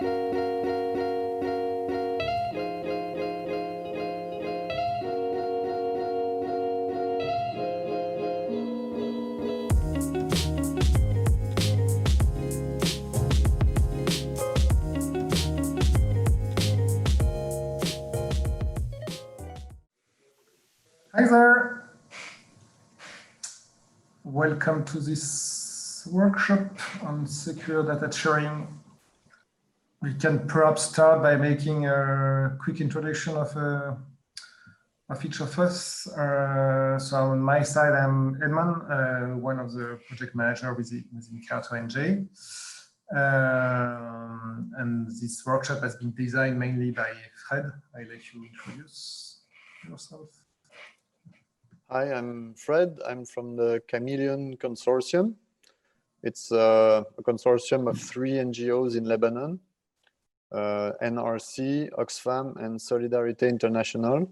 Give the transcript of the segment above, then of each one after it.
Hi there. Welcome to this workshop on secure data sharing. We can perhaps start by making a quick introduction of each of us. So on my side, I'm Edmond, one of the project managers within CartONG. And this workshop has been designed mainly by Fred. I'll let you introduce yourself. Hi, I'm Fred. I'm from the CAMEALEON Consortium. It's a consortium of 3 NGOs in Lebanon, NRC, Oxfam, and Solidarité International,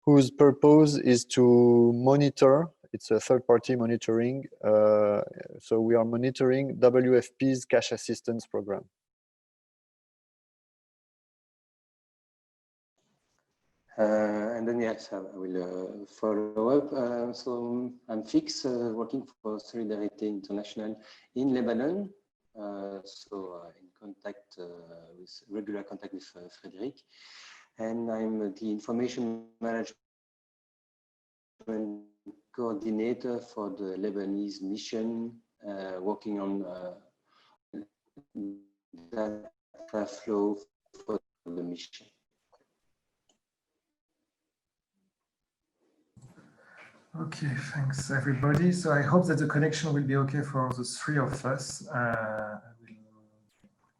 whose purpose is to monitor, it's a third-party monitoring, so we are monitoring WFP's cash assistance program. And then, yes, I will follow up. So I'm Fix, working for Solidarité International in Lebanon. In contact regular contact with Frédéric. And I'm the information management coordinator for the Lebanese mission, working on data flow for the mission. Okay, thanks everybody. So I hope that the connection will be okay for the 3 of us.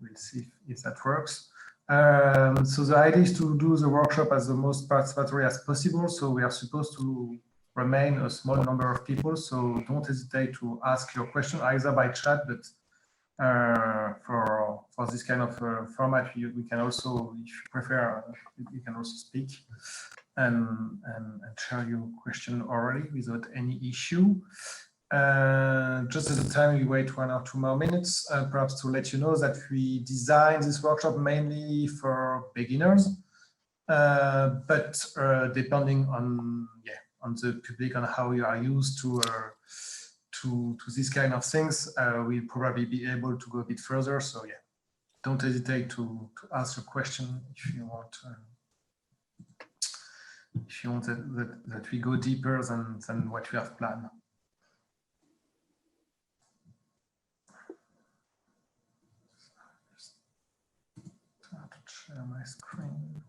We'll see if that works. So the idea is to do the workshop as the most participatory as possible. So we are supposed to remain a small number of people. So don't hesitate to ask your question either by chat, but for this kind of format, we can also, if you prefer, you can also speak and share your question orally without any issue. Just at the time, we wait 1 or 2 more minutes, perhaps to let you know that we designed this workshop mainly for beginners, but depending on the public, on how you are used to this kind of things, we'll probably be able to go a bit further. So yeah, don't hesitate to ask a question if you want. If you want that we go deeper than what we have planned. Start to share my screen.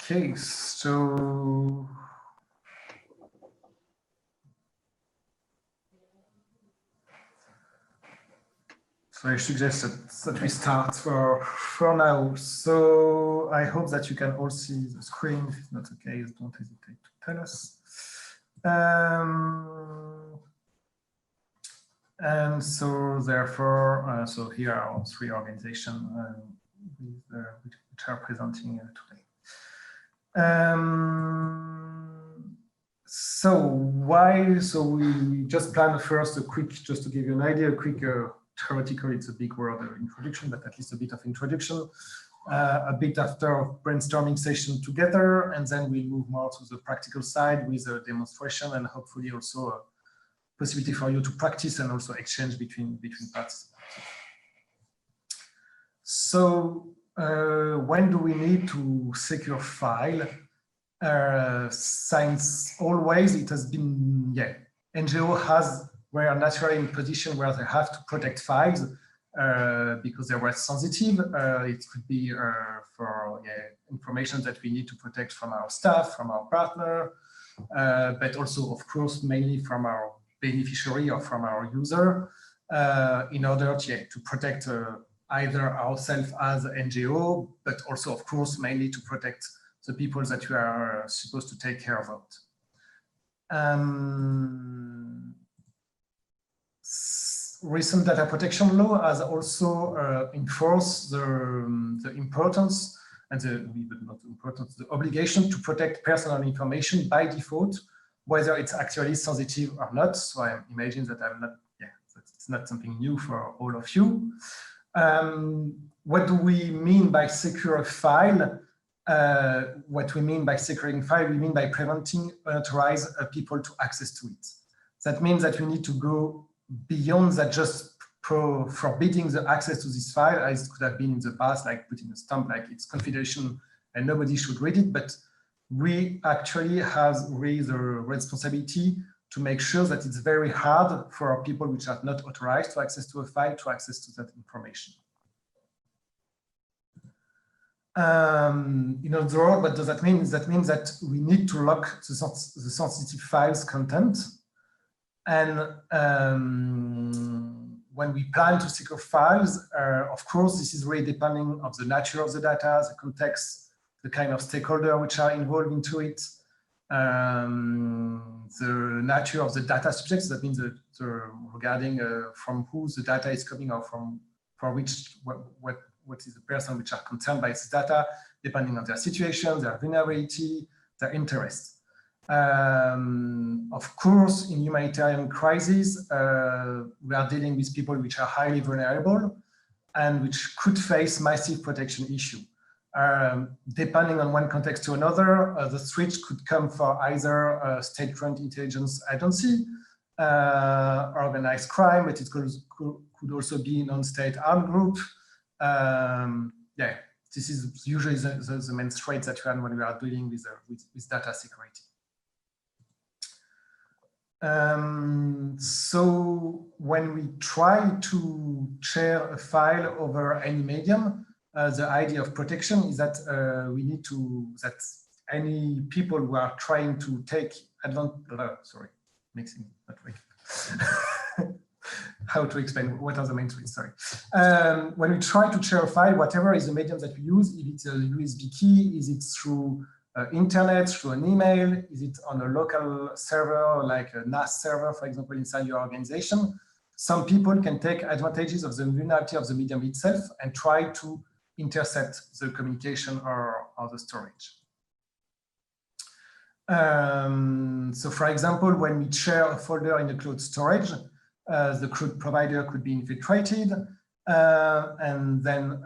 Okay, so I suggest that we start for now. So I hope that you can all see the screen. If it's not okay, don't hesitate to tell us. And so therefore, so here are our 3 organizations which are presenting today. So why? So we just planned first a quick, just to give you an idea, a quick theoretical, it's a big word, introduction, but at least a bit of introduction, a bit after brainstorming session together, and then we move more to the practical side with a demonstration and hopefully also a possibility for you to practice and also exchange between participants. So when do we need to secure file? Since always it has been, NGO were naturally in a position where they have to protect files because they were sensitive. It could be for information that we need to protect from our staff, from our partner, but also, of course, mainly from our beneficiary or from our user, in order to protect either ourselves as an NGO, but also, of course, mainly to protect the people that we are supposed to take care of. recent data protection law has also enforced the importance and the obligation to protect personal information by default, whether it's actually sensitive or not. So I imagine that it's not something new for all of you. What do we mean by secure file? What we mean by securing file, we mean by preventing unauthorized people to access to it. That means that we need to go beyond that just forbidding the access to this file, as it could have been in the past, like putting a stamp like it's confidential and nobody should read it. But we actually have really the responsibility to make sure that it's very hard for people which are not authorized to access to a file to access to that information. In other words, what does that mean? That means that we need to lock the sensitive files content. And when we plan to secure files, of course, this is really depending on the nature of the data, the context, the kind of stakeholder which are involved into it, the nature of the data subjects. That means regarding from who the data is coming or for which what is the person which are concerned by this data, depending on their situation, their vulnerability, their interest. Of course, in humanitarian crises, we are dealing with people which are highly vulnerable and which could face massive protection issue. Depending on one context to another, the threat could come for either a state-run intelligence agency, organized crime, but it could also be non-state armed group. This is usually the main threat that we have when we are dealing with data security. So when we try to share a file over any medium, the idea of protection is that we need that any people who are trying to take advantage, mixing, not right. How to explain what are the main threats, sorry. When we try to share a file, whatever is the medium that we use, if it's a USB key, is it through internet, through an email, is it on a local server, like a NAS server, for example, inside your organization? Some people can take advantages of the vulnerability of the medium itself and try to intercept the communication or the storage. So for example, when we share a folder in the cloud storage, the cloud provider could be infiltrated, and then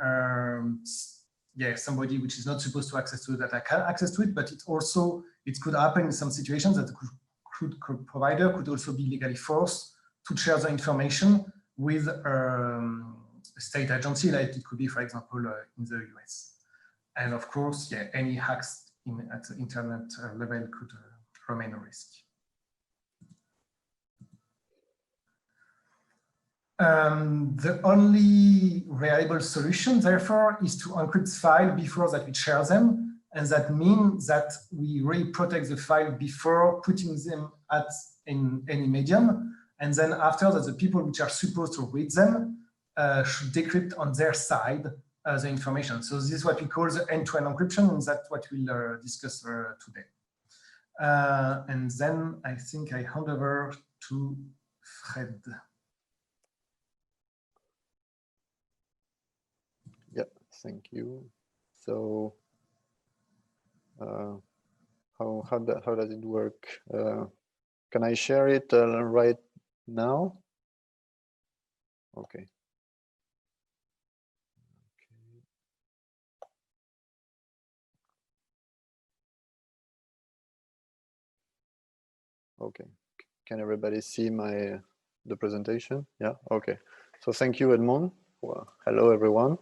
somebody which is not supposed to access to the data can access to it, but it could happen in some situations that the cloud provider could also be legally forced to share the information with a state agency, like it could be, for example, in the US. And of course, any hacks at the internet level could remain a risk. The only reliable solution, therefore, is to encrypt file before that we share them. And that means that we really protect the file before putting them in any medium. And then after that, the people which are supposed to read them should decrypt on their side the information. So this is what we call the end-to-end encryption, and that's what we'll discuss today. And then I think I hand over to Fred. Thank you. So, how does it work? Can I share it right now? Okay. Okay. Can everybody see the presentation? Yeah. Okay. So thank you, Edmond. Well, hello, everyone.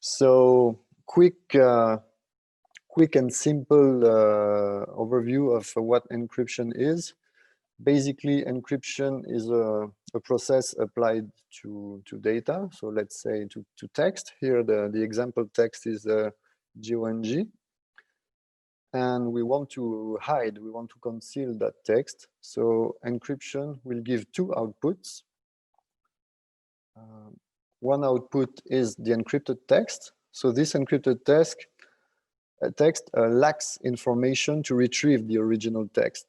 So quick and simple overview of what encryption is. Basically, encryption is a process applied to data. So let's say to text. Here, the example text is GONG. And we want to conceal that text. So encryption will give two outputs. One output is the encrypted text. So this encrypted text lacks information to retrieve the original text.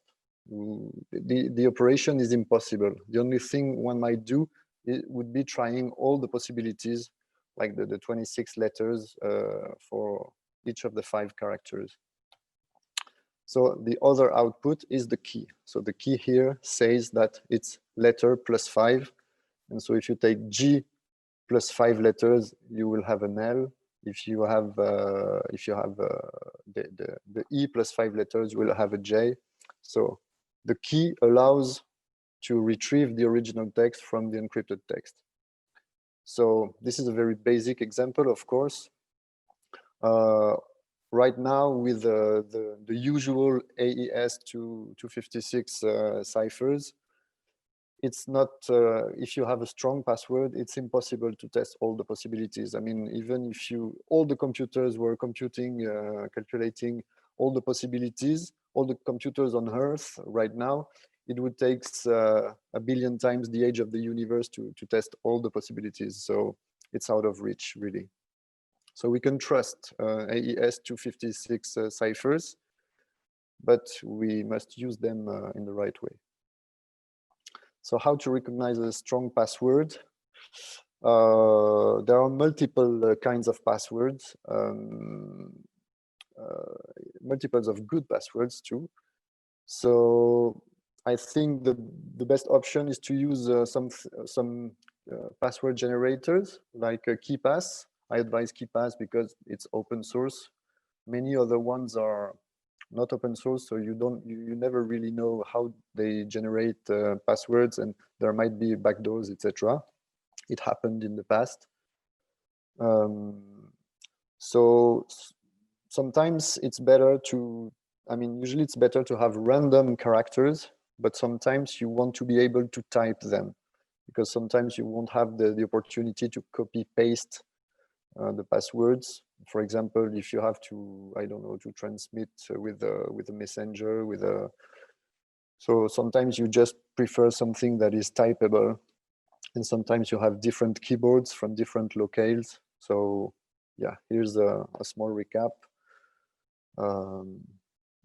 The operation is impossible. The only thing one might do it would be trying all the possibilities, like the 26 letters for each of the 5 characters. So the other output is the key. So the key here says that it's letter plus 5. And so if you take G plus 5 letters, you will have an L. If you have the E plus 5 letters, you will have a J. So the key allows to retrieve the original text from the encrypted text. So this is a very basic example, of course. Right now, with the usual AES 256 ciphers, it's not, if you have a strong password, it's impossible to test all the possibilities. I mean, even if all the computers were computing, calculating all the possibilities, all the computers on Earth right now, it would take 1 billion times the age of the universe to test all the possibilities. So it's out of reach, really. So we can trust AES 256 ciphers, but we must use them in the right way. So how to recognize a strong password? There are multiple kinds of passwords, multiples of good passwords too. So I think the best option is to use some password generators like KeePass. I advise KeePass because it's open source. Many other ones are not open source, so you never really know how they generate passwords, and there might be backdoors, etc. It happened in the past. So sometimes it's better to, I mean, usually it's better to have random characters, but sometimes you want to be able to type them, because sometimes you won't have the opportunity to copy paste the passwords. For example, if you have to, I don't know, to transmit with a messenger, so sometimes you just prefer something that is typable, and sometimes you have different keyboards from different locales. So yeah, here's a small recap.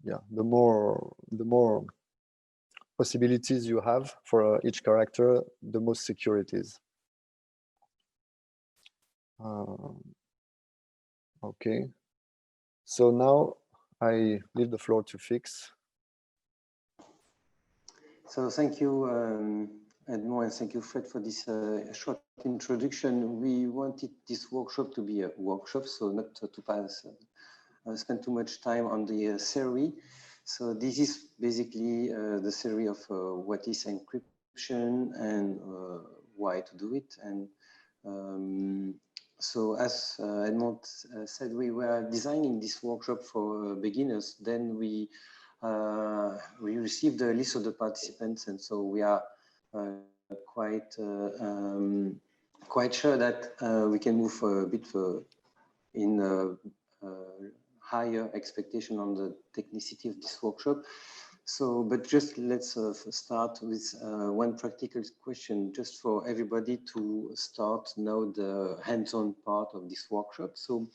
Yeah, the more possibilities you have for each character, the most secure it is. Okay, so now I leave the floor to Fix. So thank you, Edmond, and thank you, Fred, for this short introduction. We wanted this workshop to be a workshop, so not to spend too much time on the theory. So this is basically the theory of what is encryption and why to do it. And so as Edmond said, we were designing this workshop for beginners. Then we received a list of the participants, and so we are quite sure that we can move a bit in higher expectation on the technicity of this workshop. So, but just let's start with one practical question, just for everybody to start now the hands-on part of this workshop. So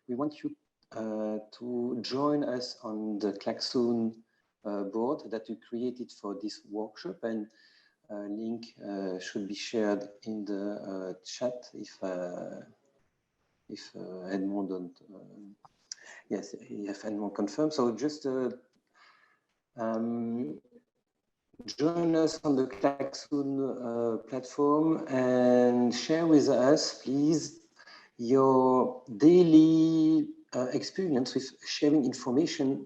we want you to join us on the Klaxoon board that we created for this workshop, and link should be shared in the chat if Edmond don't. Yes, if Edmond confirmed. So just join us on the Klaxoon platform and share with us, please, your daily experience with sharing information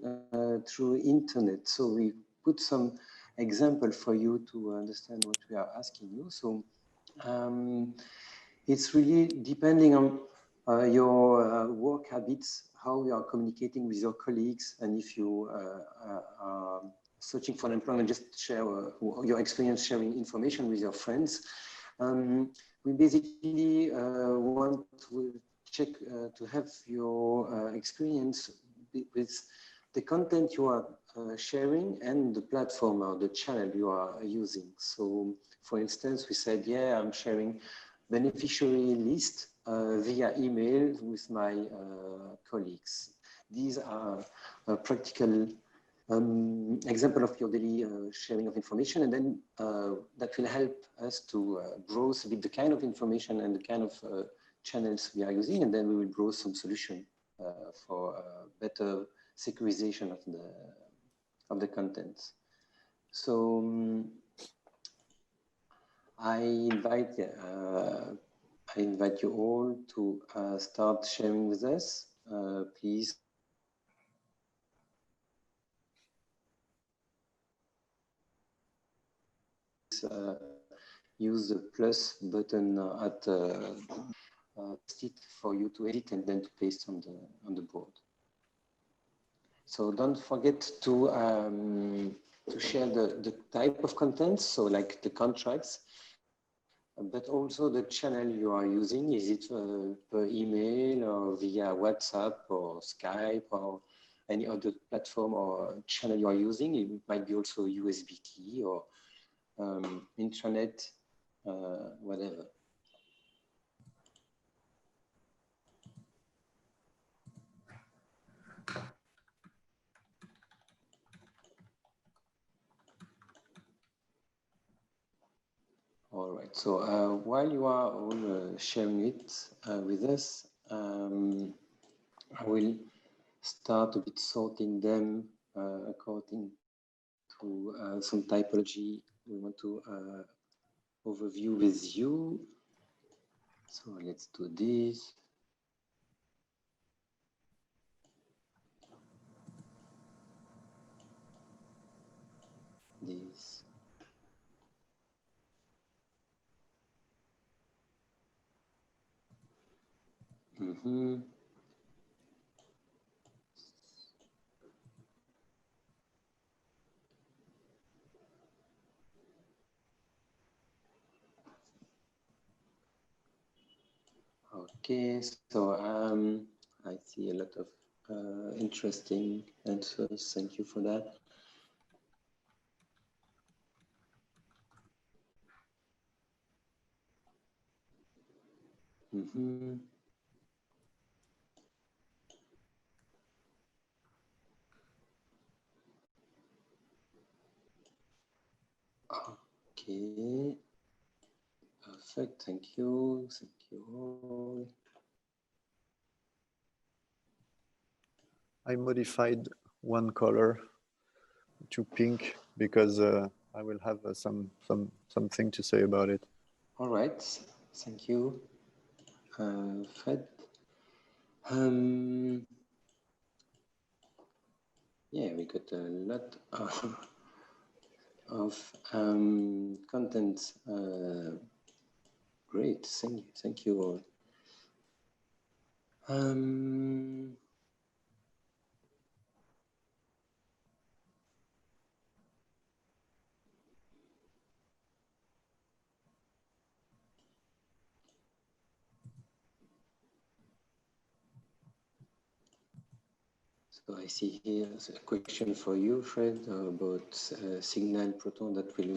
through internet. So we put some example for you to understand what we are asking you. So it's really depending on your work habits, how you are communicating with your colleagues, and if you are searching for employment, just share your experience sharing information with your friends. We basically want to check to have your experience with the content you are sharing and the platform or the channel you are using. So for instance, we said, yeah, I'm sharing beneficiary list via email with my colleagues. These are practical example of your daily sharing of information, and then that will help us to browse a bit the kind of information and the kind of channels we are using, and then we will browse some solution for better securization of the contents. So I invite you all to start sharing with us. Please use the plus button at it for you to edit and then to paste on the board. So don't forget to share the type of content, so like the contracts, but also the channel you are using. Is it per email or via WhatsApp or Skype or any other platform or channel you are using? It might be also USB key or intranet, whatever. All right, so while you are all sharing it with us, I will start a bit sorting them according to some typology we want to overview with you. So let's do this. This. Mm-hmm. Okay, so I see a lot of interesting answers. Thank you for that. Mm-hmm. Okay. Perfect. Thank you. Thank you all. I modified one color to pink because I will have something to say about it. All right. Thank you, Fred. Yeah, we got a lot of content. Great. Thank you all. So I see here a question for you, Fred, about Signal Proton that will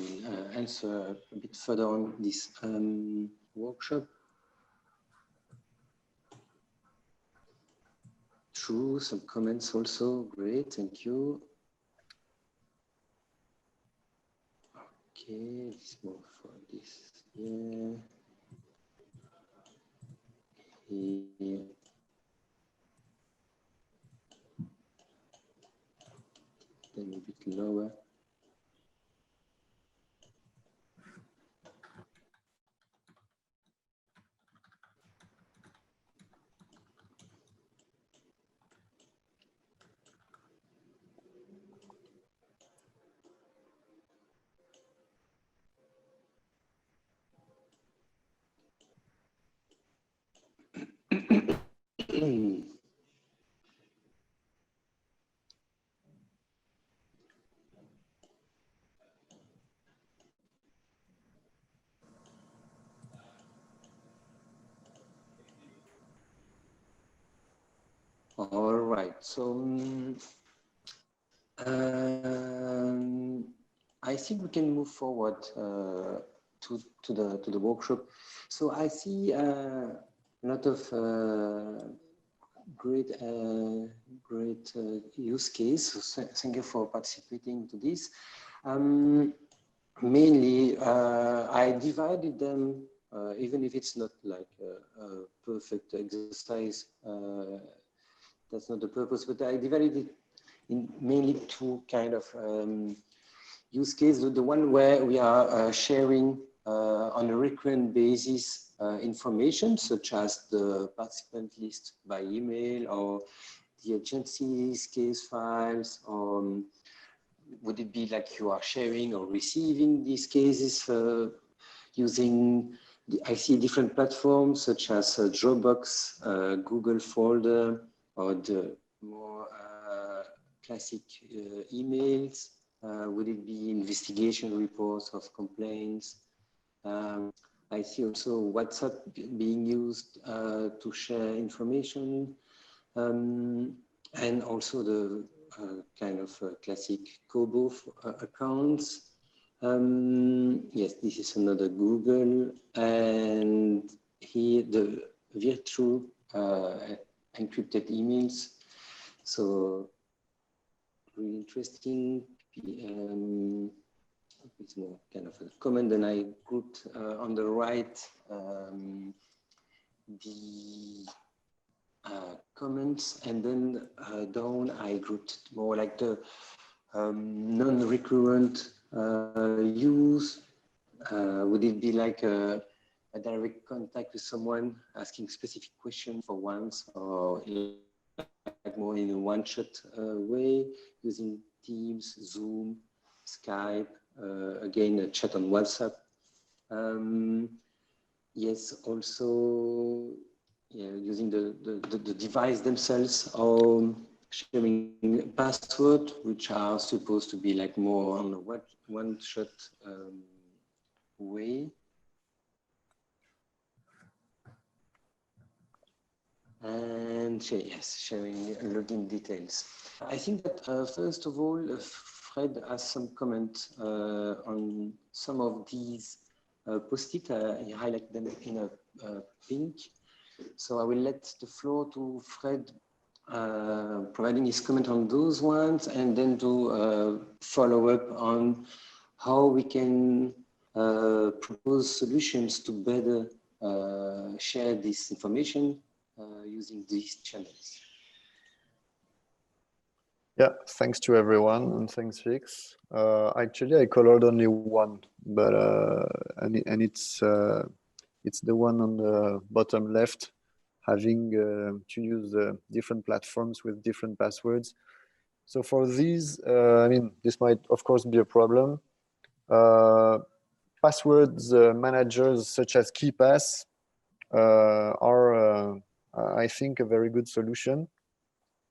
answer a bit further on this workshop. True, some comments also. Great, thank you. Okay, let's move for this. Yeah. Here. Then a bit lower. All right, so I think we can move forward to the workshop. So I see a lot of great, great use case. So thank you for participating to this. Mainly, I divided them, even if it's not like a perfect exercise. That's not the purpose, but I divided it in mainly two kind of use cases. The one where we are sharing on a recurrent basis information, such as the participant list by email or the agency's case files, or would it be like you are sharing or receiving these cases using I see different platforms such as Dropbox, Google Folder, or the more classic emails. Would it be investigation reports of complaints? I see also WhatsApp being used to share information, and also the kind of classic Kobo accounts. Yes, this is another Google, and here the virtual encrypted emails. So really interesting. It's more kind of a comment, and I grouped on the right the comments, and then down I grouped more like the non-recurrent use. Would it be like a direct contact with someone asking specific question for once, or like more in a one-shot way, using Teams, Zoom, Skype, again, a chat on WhatsApp. Yes, also using the device themselves, or sharing password, which are supposed to be like more on a one-shot way. And yes, sharing login details. I think that first of all, Fred has some comment on some of these post-it. He highlighted them in a pink. So I will let the floor to Fred, providing his comment on those ones, and then to follow up on how we can propose solutions to better share this information using these channels. Yeah, thanks to everyone, and thanks, Fix. Actually, I colored only one, but and it's the one on the bottom left, having to use different platforms with different passwords. So for these, I mean, this might of course be a problem. Passwords managers such as KeePass are, I think, a very good solution,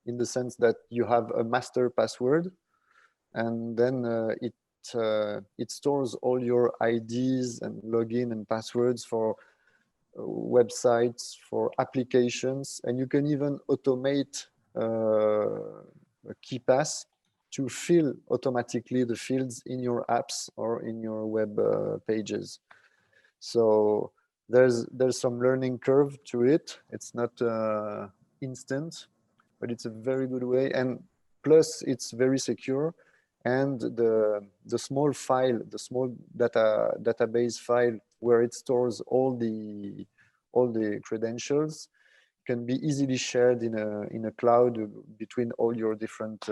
in the sense that you have a master password, and then it stores all your IDs and login and passwords for websites, for applications, and you can even automate a KeePass to fill automatically the fields in your apps or in your web pages. So there's some learning curve to it. It's not instant, but it's a very good way, and plus it's very secure. And the small file, the small database file where it stores all the credentials, can be easily shared in a cloud between all your different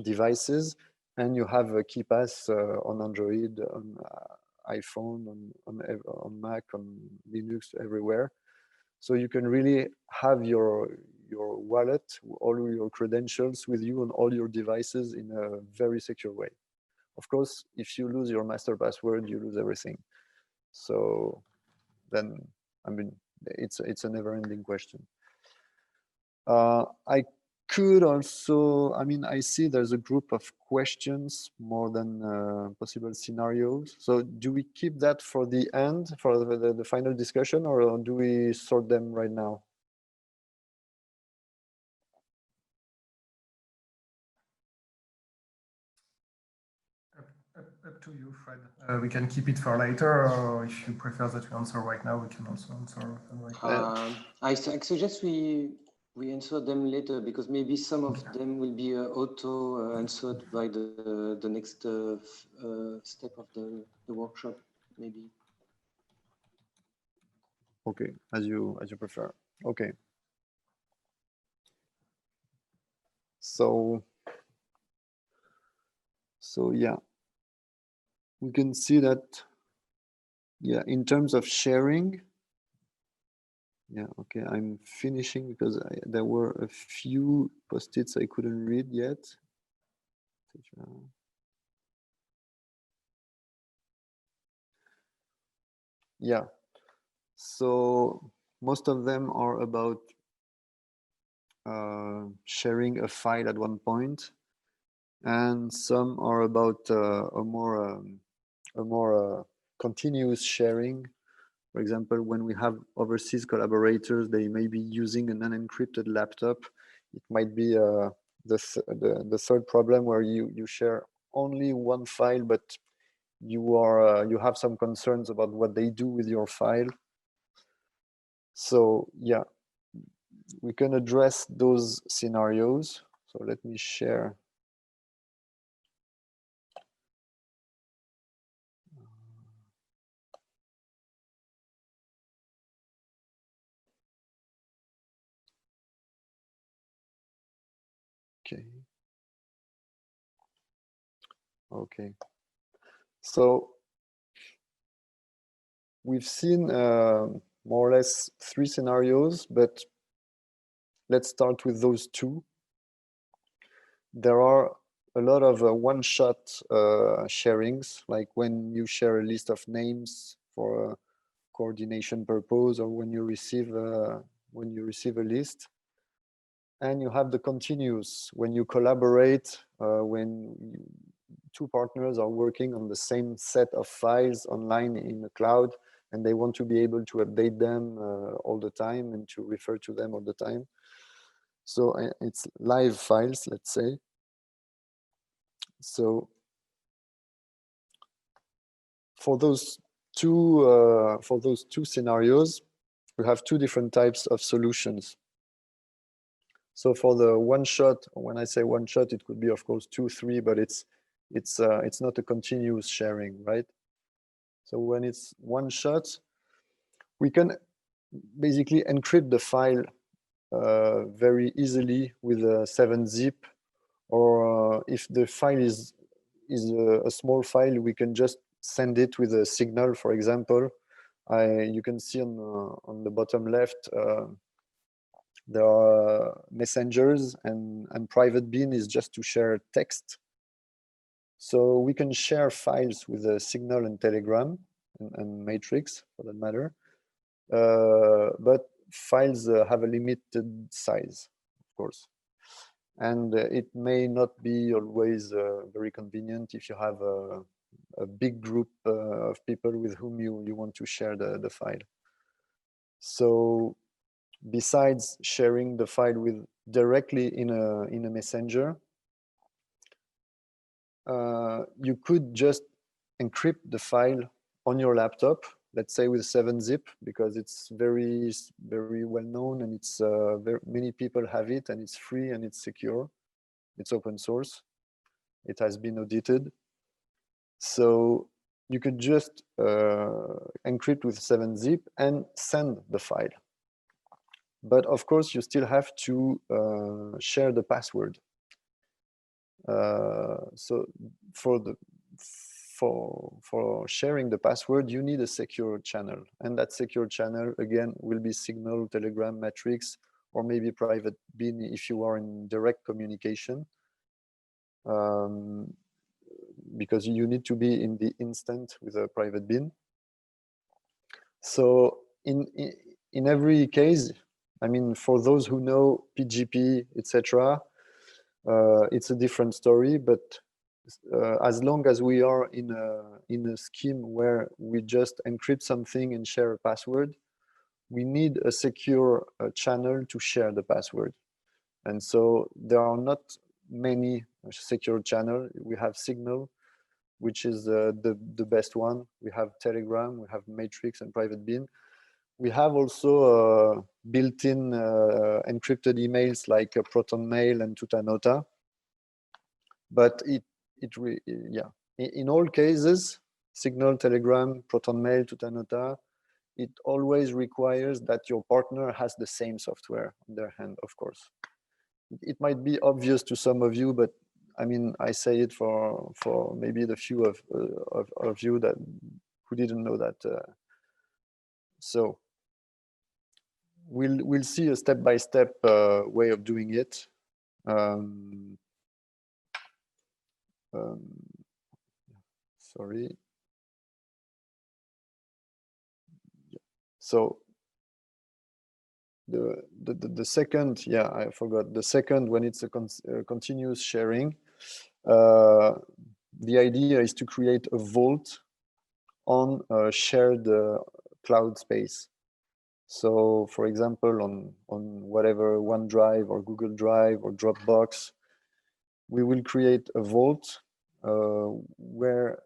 devices, and you have a KeePass on Android, on iPhone, on Mac, on Linux, everywhere. So you can really have your wallet, all your credentials with you on all your devices in a very secure way. Of course, if you lose your master password, you lose everything. So then, I mean, it's a never-ending question. I could also, I mean, I see there's a group of questions more than possible scenarios. So do we keep that for the end, for the final discussion, or do we sort them right now? Up to you, Fred. We can keep it for later, or if you prefer that we answer right now, we can also answer them right now. I suggest we answer them later, because maybe some of them will be auto answered by the next step of the workshop, maybe. Okay, as you prefer. Okay. So yeah, we can see that, yeah, in terms of sharing, yeah, okay, I'm finishing because there were a few post-its I couldn't read yet. Yeah, so most of them are about sharing a file at one point, and some are about a more continuous sharing. For example, when we have overseas collaborators, they may be using an unencrypted laptop. It might be the third problem, where you share only one file, but you have some concerns about what they do with your file. So yeah, we can address those scenarios. So let me share. Okay. Okay. So we've seen more or less 3 scenarios, but let's start with those 2. There are a lot of one-shot sharings, like when you share a list of names for a coordination purpose, or when you receive a list. And you have the continuous, when you collaborate, when 2 partners are working on the same set of files online in the cloud, and they want to be able to update them all the time and to refer to them all the time. So it's live files, let's say. So for those two scenarios, we have 2 different types of solutions. So for the one shot, when I say one shot, it could be, of course, 2, 3, but it's not a continuous sharing, right? So when it's one shot, we can basically encrypt the file very easily with a 7-zip, or if the file is a small file, we can just send it with a signal. For example, you can see on the bottom left, there are messengers, and private bean is just to share text. So we can share files with a Signal and Telegram and Matrix, for that matter. But files have a limited size, of course. And it may not be always very convenient if you have a big group of people with whom you want to share the file. So besides sharing the file with directly in a messenger, you could just encrypt the file on your laptop, let's say with 7-zip, because it's very, very well known, and it's many people have it, and it's free and it's secure. It's open source. It has been audited. So you could just encrypt with 7-zip and send the file. But of course, you still have to share the password. So for sharing the password, you need a secure channel, and that secure channel again will be Signal, Telegram, Matrix, or maybe private bean if you are in direct communication, because you need to be in the instant with a private bean. So in every case, I mean, for those who know PGP, etc., it's a different story. But as long as we are in a scheme where we just encrypt something and share a password, we need a secure channel to share the password. And so there are not many secure channels. We have Signal, which is the best one. We have Telegram, we have Matrix and Private Bean. We have also built-in encrypted emails like Proton Mail and Tutanota. But in all cases, Signal, Telegram, Proton Mail, Tutanota, it always requires that your partner has the same software on their hand, of course. It might be obvious to some of you, but I mean, I say it for maybe the few of you that who didn't know that. So we'll see a step-by-step way of doing it. Sorry. So the second, yeah, I forgot. The second, when it's a continuous sharing, the idea is to create a vault on a shared cloud space. So, for example, on whatever OneDrive or Google Drive or Dropbox, we will create a vault where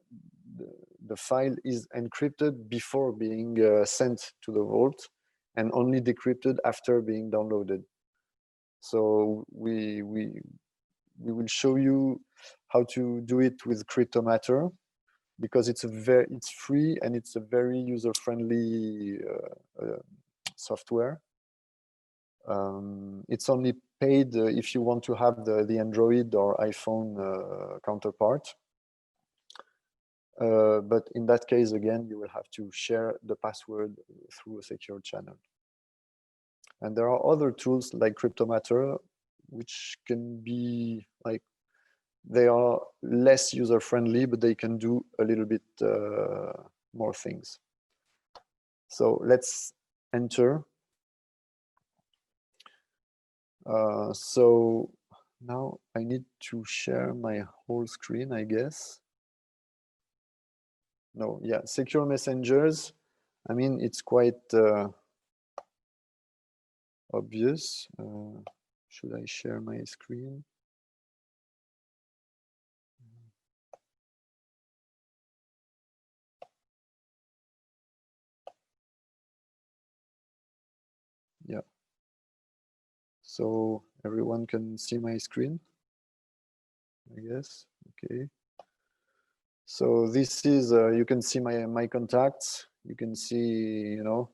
the file is encrypted before being sent to the vault and only decrypted after being downloaded. So we will show you how to do it with Cryptomator, because it's free and it's a very user-friendly software. It's only paid if you want to have the Android or iPhone counterpart. But in that case, again, you will have to share the password through a secure channel. And there are other tools like Cryptomator, which can be like, they are less user-friendly, but they can do a little bit more things. So let's enter. So now I need to share my whole screen, I guess. No, yeah, secure messengers. I mean, it's quite obvious. Should I share my screen? Yeah. So everyone can see my screen, I guess. Okay. So this is, you can see my contacts. You can see, you know,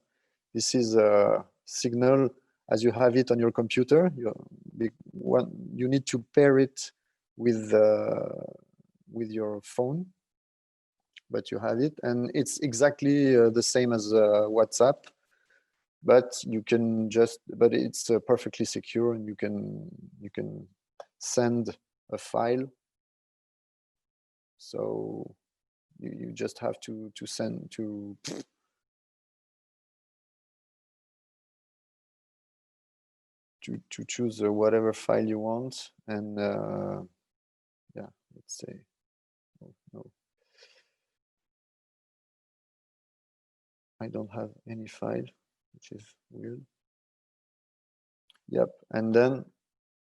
this is a Signal as you have it on your computer. You need to pair it with your phone, but you have it, and it's exactly the same as WhatsApp, but you can but it's perfectly secure, and you can send a file. So you just have to choose whatever file you want, and yeah, let's say, oh, no, I don't have any file, which is weird. Yep, and then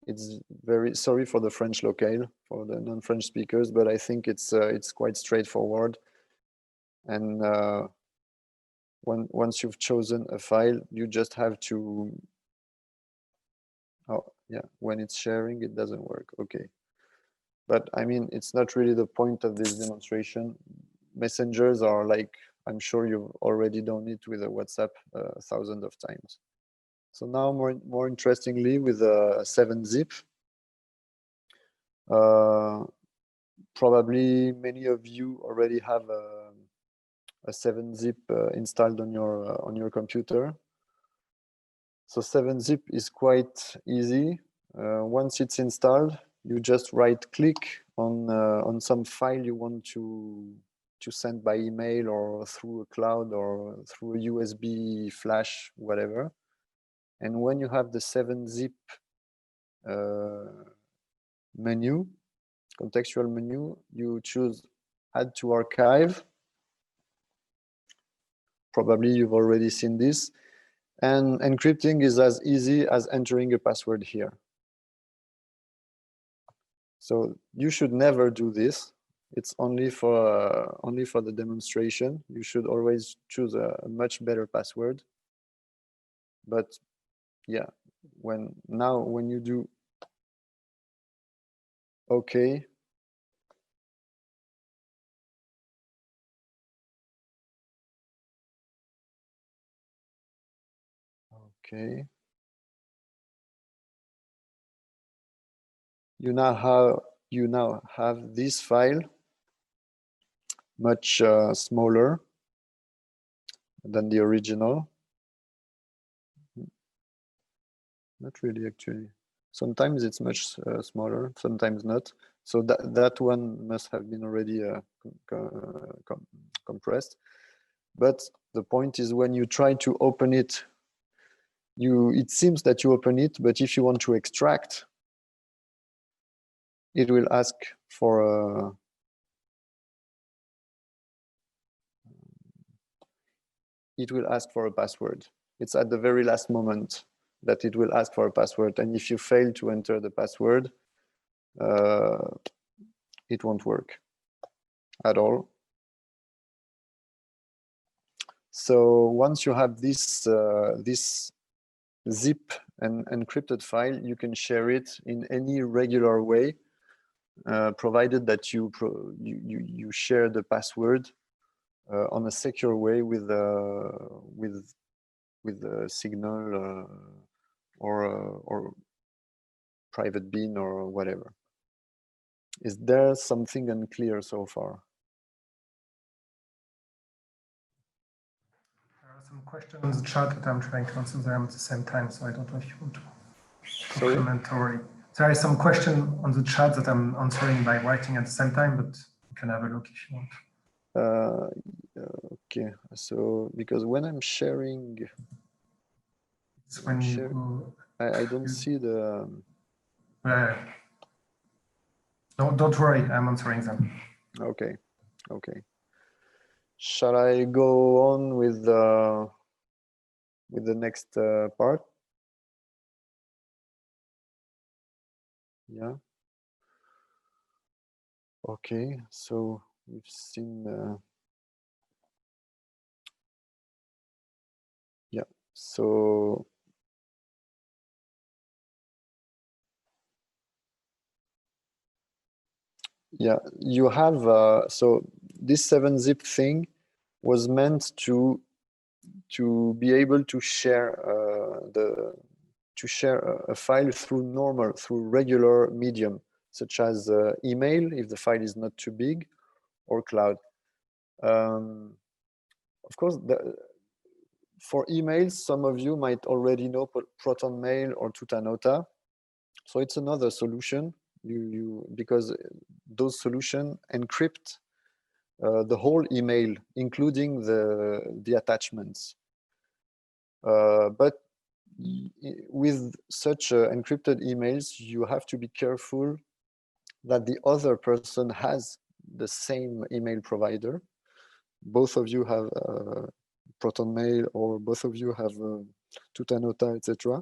it's very sorry for the French locale, for the non-French speakers, but I think it's quite straightforward. And once you've chosen a file, you just have to, oh yeah, when it's sharing, it doesn't work. Okay, but I mean, it's not really the point of this demonstration. Messengers are like, I'm sure you've already done it with a WhatsApp thousands of times. So now, more interestingly, with a 7-zip, probably many of you already have a 7-zip installed on your computer. So 7-zip is quite easy. Once it's installed, you just right-click on some file you want to send by email or through a cloud or through a USB flash, whatever. And when you have the 7-zip menu, contextual menu, you choose Add to Archive. Probably you've already seen this. And encrypting is as easy as entering a password here. So you should never do this. It's only for the demonstration. You should always choose a much better password. But yeah, when you do OK, okay, you now have this file much smaller than the original. Not really, actually. Sometimes it's much smaller, sometimes not. So that one must have been already compressed. But the point is, when you try to open it, it seems that you open it, but if you want to extract, it will ask for a password. It's at the very last moment that it will ask for a password. And if you fail to enter the password, it won't work at all. So once you have this zip and encrypted file, you can share it in any regular way, provided that you share the password on a secure way with a Signal or private bean or whatever. Is there something unclear so far? There are some questions in the chat that I'm trying to answer them at the same time, so I don't know if you want to comment or there is some question on the chat that I'm answering by writing at the same time, but you can have a look if you want. Okay, so because when I'm sharing, it's when you go, I don't see the. No, don't worry, I'm answering them. Okay, okay. Shall I go on with the next part? Yeah. Okay, so we've seen. Yeah. So. Yeah, you have so this 7-zip thing was meant to be able to share a file through regular medium, such as email if the file is not too big, or cloud. Of course, for emails, some of you might already know ProtonMail or Tutanota, so it's another solution. Because those solutions encrypt the whole email, including the attachments. But with such encrypted emails, you have to be careful that the other person has the same email provider. Both of you have ProtonMail, or both of you have Tutanota, etc.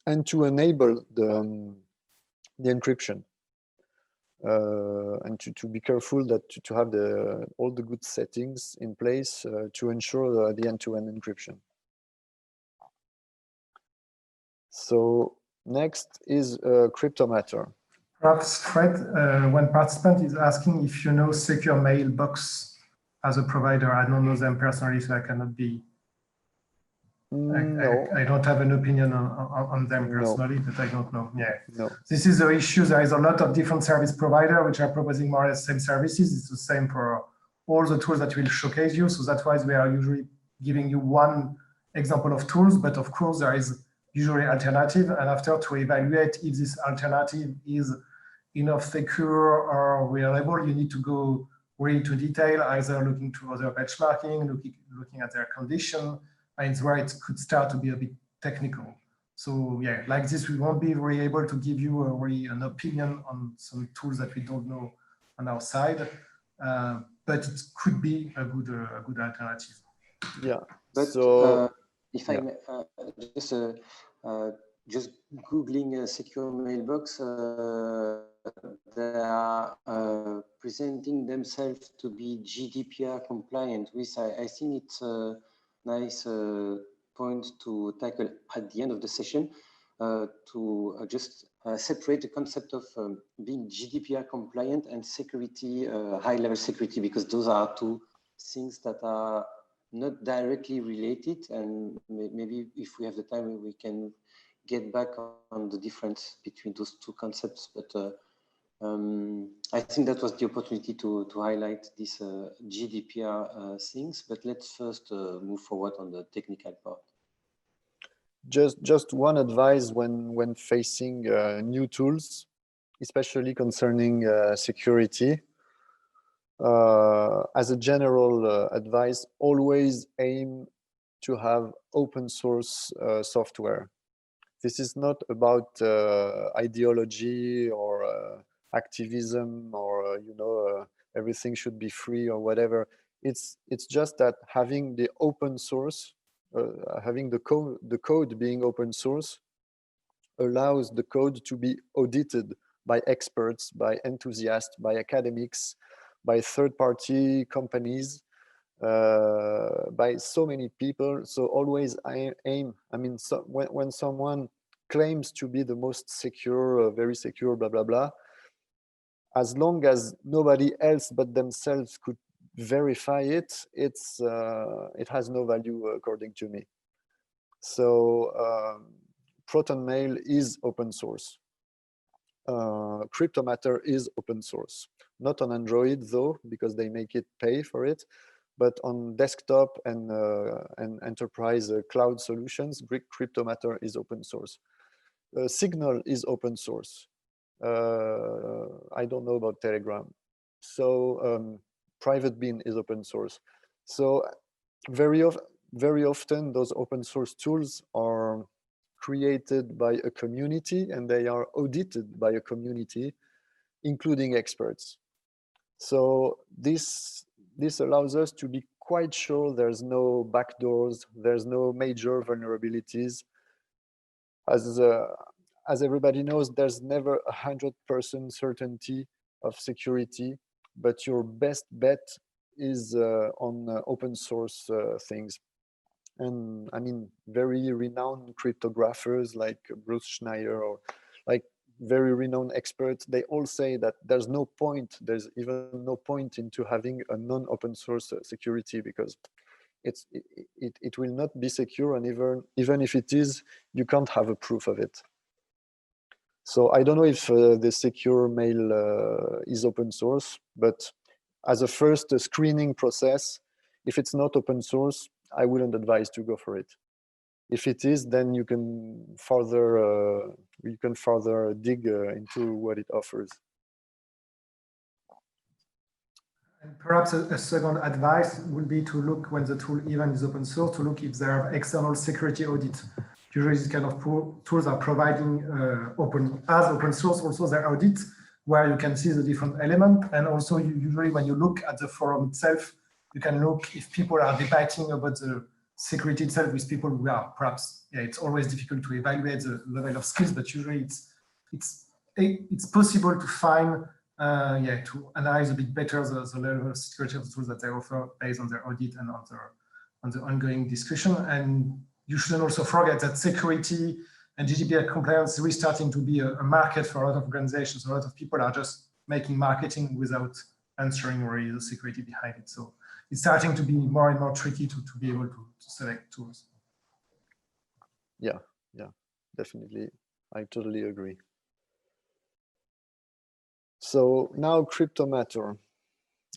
And to enable the encryption. And to be careful that to have all the good settings in place to ensure the end-to-end encryption. So next is Cryptomator. Perhaps Fred, one participant is asking if you know Secure Mailbox as a provider. I don't know them personally, so I cannot be. No. I don't have an opinion on them personally, but I don't know. Yeah. No. This is the issue. There is a lot of different service providers which are proposing more or less the same services. It's the same for all the tools that will showcase you. So that's why we are usually giving you one example of tools, but of course there is usually alternative. And after, to evaluate if this alternative is enough secure or reliable, you need to go really into detail, either looking to other benchmarking, looking at their condition. And it's where it could start to be a bit technical. So yeah, like this, we won't be really able to give you an opinion on some tools that we don't know on our side, but it could be a good alternative. Yeah. But so if I may, just just Googling a secure mailbox, they are presenting themselves to be GDPR compliant, which I think it's a nice point to tackle at the end of the session, to just separate the concept of being GDPR compliant and security, high-level security, because those are two things that are not directly related. And maybe if we have the time, we can get back on the difference between those two concepts. But I think that was the opportunity to highlight these GDPR things. But let's first move forward on the technical part. Just one advice when facing new tools, especially concerning security. As a general advice, always aim to have open source software. This is not about ideology or activism or everything should be free or whatever. It's just that having the open source, having the code being open source, allows the code to be audited by experts, by enthusiasts, by academics, by third-party companies, by so many people. So always aim, I mean, so when someone claims to be the most secure, very secure, blah, blah, blah, as long as nobody else but themselves could verify it, it has no value according to me. So Proton Mail is open source. Cryptomator is open source. Not on Android though, because they make it pay for it, but on desktop and enterprise cloud solutions, Cryptomator is open source. Signal is open source. I don't know about Telegram. So Private Bean is open source. So very often those open source tools are created by a community and they are audited by a community, including experts. So this allows us to be quite sure there's no backdoors, there's no major vulnerabilities. As everybody knows, there's never 100% certainty of security, but your best bet is on open source things. And I mean, very renowned cryptographers like Bruce Schneier or like very renowned experts, they all say that there's no point, there's even no point into having a non-open source security because it will not be secure, and even if it is, you can't have a proof of it. So I don't know if the secure mail is open source, but as a first screening process, if it's not open source, I wouldn't advise to go for it. If it is, then you can further dig into what it offers. And perhaps a second advice would be to look when the tool even is open source, to look if there are external security audits. Usually these kind of tools are providing open source also their audit, where you can see the different elements. And also usually when you look at the forum itself, you can look if people are debating about the security itself with people who are perhaps, it's always difficult to evaluate the level of skills, but usually it's possible to find, to analyze a bit better the level of security of the tools that they offer based on their audit and on the ongoing discussion. And you shouldn't also forget that security and GDPR compliance is really starting to be a market for a lot of organizations. A lot of people are just making marketing without answering really the security behind it. So it's starting to be more and more tricky to be able to select tools. Yeah, definitely. I totally agree. So now Cryptomator.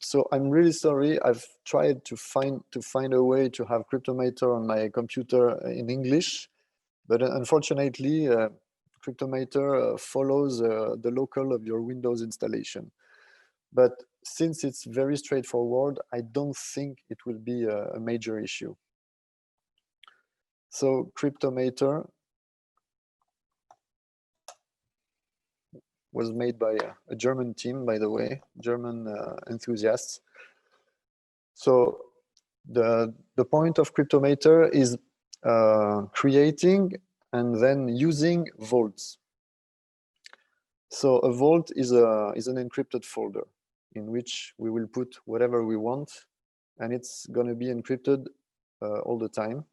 So I'm really sorry. I've tried to find a way to have Cryptomator on my computer in English, but unfortunately, Cryptomator follows the local of your Windows installation. But since it's very straightforward, I don't think it will be a major issue. So Cryptomator was made by a German team, by the way, German enthusiasts. So the point of Cryptomator is creating and then using vaults. So a vault is an encrypted folder in which we will put whatever we want, and it's going to be encrypted all the time.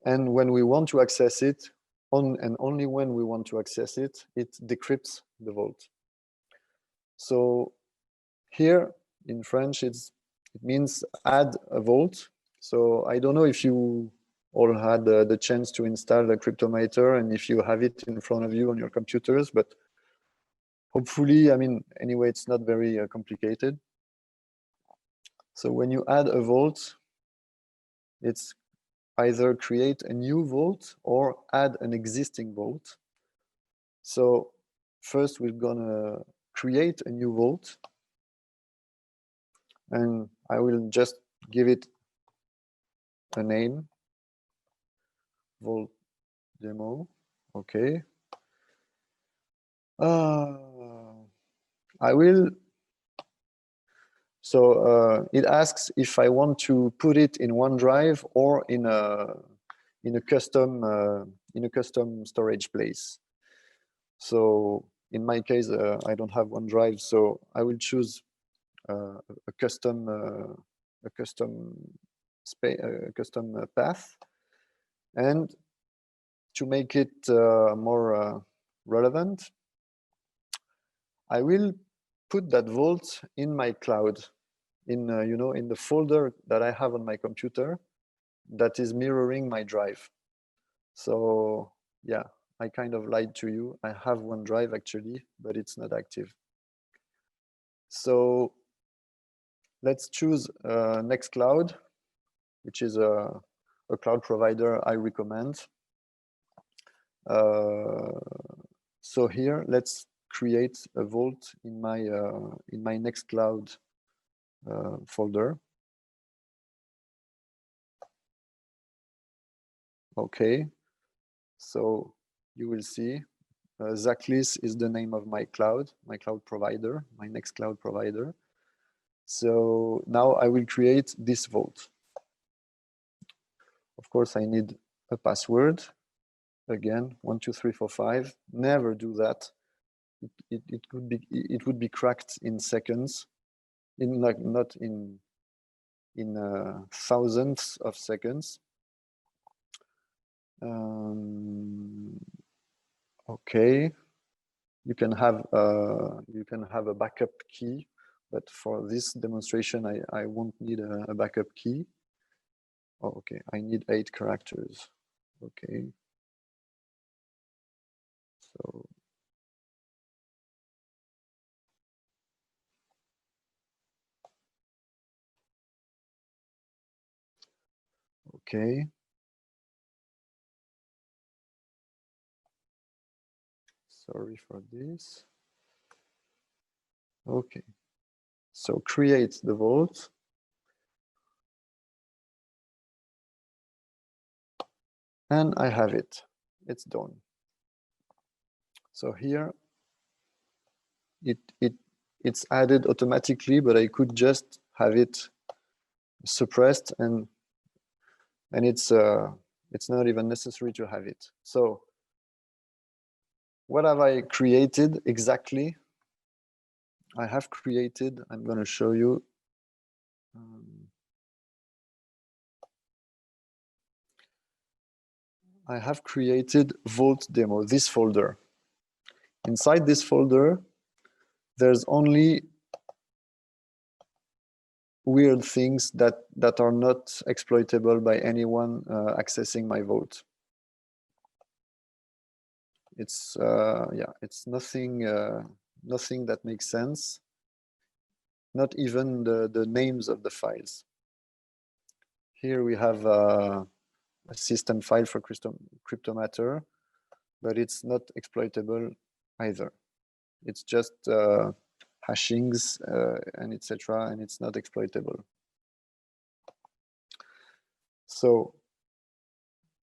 And when we want to access it, and only when we want to access it, it decrypts the vault. So here in French, it means add a vault. So I don't know if you all had the chance to install the Cryptomator and if you have it in front of you on your computers, but hopefully, I mean, anyway, it's not very complicated. So when you add a vault, it's either create a new vault or add an existing vault. So first we're gonna create a new vault, and I will just give it a name, vault demo. Okay. I will. So it asks if I want to put it in OneDrive or in a custom storage place. So in my case, I don't have OneDrive, so I will choose a custom path. And to make it more relevant, I will put that vault in my cloud, in in the folder that I have on my computer that is mirroring my drive. So yeah, I kind of lied to you. I have OneDrive actually, but it's not active. So let's choose Nextcloud, which is a cloud provider I recommend. So here, let's create a vault in my Nextcloud folder. Okay, so you will see Zachlis is the name of my cloud provider, my Nextcloud provider. So now I will create this vault. Of course, I need a password. Again, 1, 2, 3, 4, 5. Never do that. It would be cracked in seconds, not in thousands of seconds. Okay, you can have a backup key, but for this demonstration, I won't need a backup key. Oh, okay, I need 8 characters. Okay, so okay. Sorry for this. Okay, so create the vault. And I have it. It's done. So here, it's added automatically, but I could just have it suppressed, and it's not even necessary to have it. So what have I created exactly? I have created, I'm going to show you. I have created Vault Demo, this folder. Inside this folder, there's only weird things that are not exploitable by anyone accessing my vault. It's it's nothing that makes sense. Not even the names of the files. Here we have a system file for Cryptomator, but it's not exploitable either. It's just hashings and etc., and it's not exploitable. So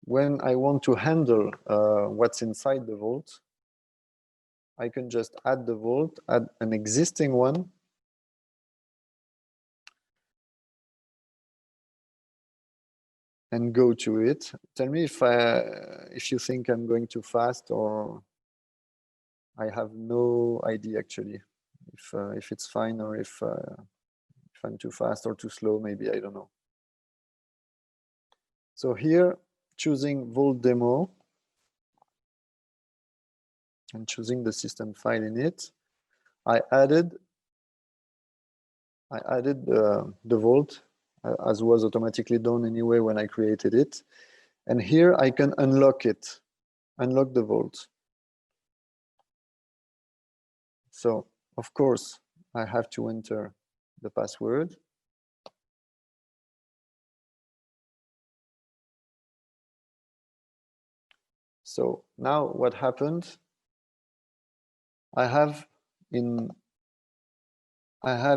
when I want to handle what's inside the vault, I can just add the vault, add an existing one, and go to it. Tell me if you think I'm going too fast, or I have no idea actually if it's fine, or if I'm too fast or too slow, maybe, I don't know. So here, choosing Vault Demo and choosing the system file in it, I added the vault, as was automatically done anyway when I created it. And here I can unlock it, unlock the vault. So, of course, I have to enter the password. So now what happened? I have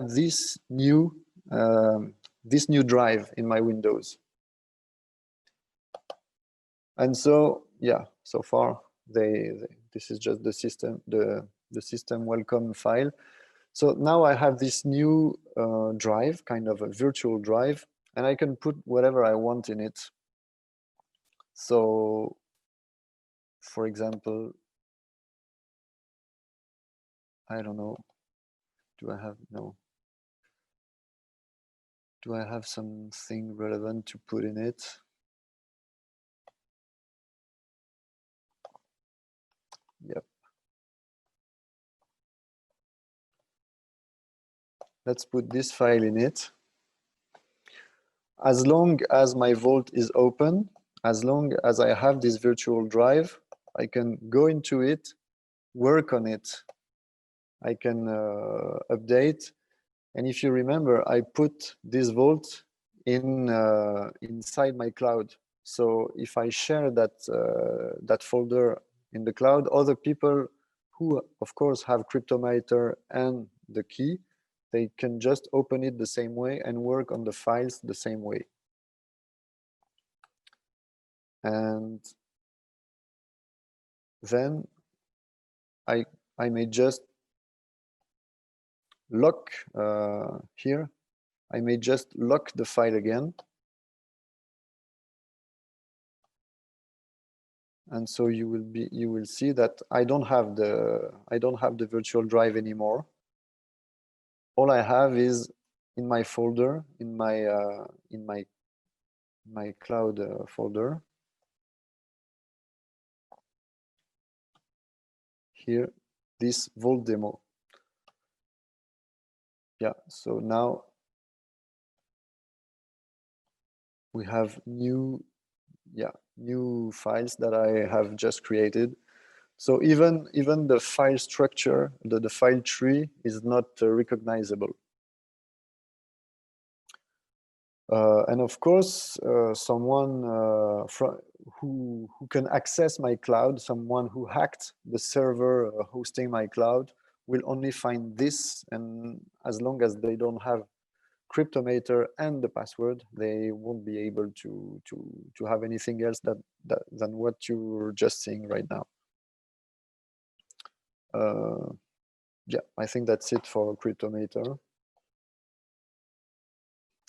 this new drive in my Windows. And so, yeah, so far this is just the system welcome file. So now I have this new drive, kind of a virtual drive, and I can put whatever I want in it. So, for example, I don't know, do I have something relevant to put in it? Yep. Let's put this file in it. As long as my vault is open, as long as I have this virtual drive, I can go into it, work on it. I can update. And if you remember, I put this vault inside my cloud. So if I share that folder in the cloud, other people who, of course, have Cryptomator and the key, they can just open it the same way and work on the files the same way. And then I may just lock here. I may just lock the file again. And so you will see that I don't have the virtual drive anymore. All I have is in my folder, in my cloud folder. Here, this Vault demo. Yeah, so now we have new files that I have just created. So even the file structure, the file tree is not recognizable. And of course, someone who can access my cloud, someone who hacked the server hosting my cloud, will only find this, and as long as they don't have Cryptomator and the password, they won't be able to have anything else than what you're just seeing right now. Yeah, I think that's it for Cryptomator.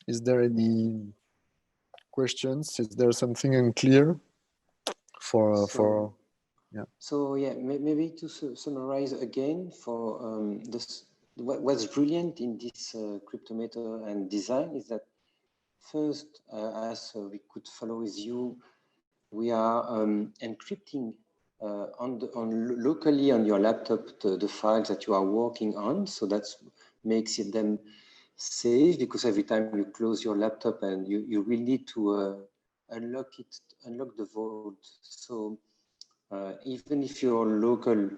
Is there any questions? Is there something unclear for yeah? So yeah, maybe to summarize again for this, what's brilliant in this Cryptomator and design is that first, as we could follow with you, we are encrypting locally on your laptop the files that you are working on. So that makes them safe, because every time you close your laptop and you will need to unlock the vault. So even if your local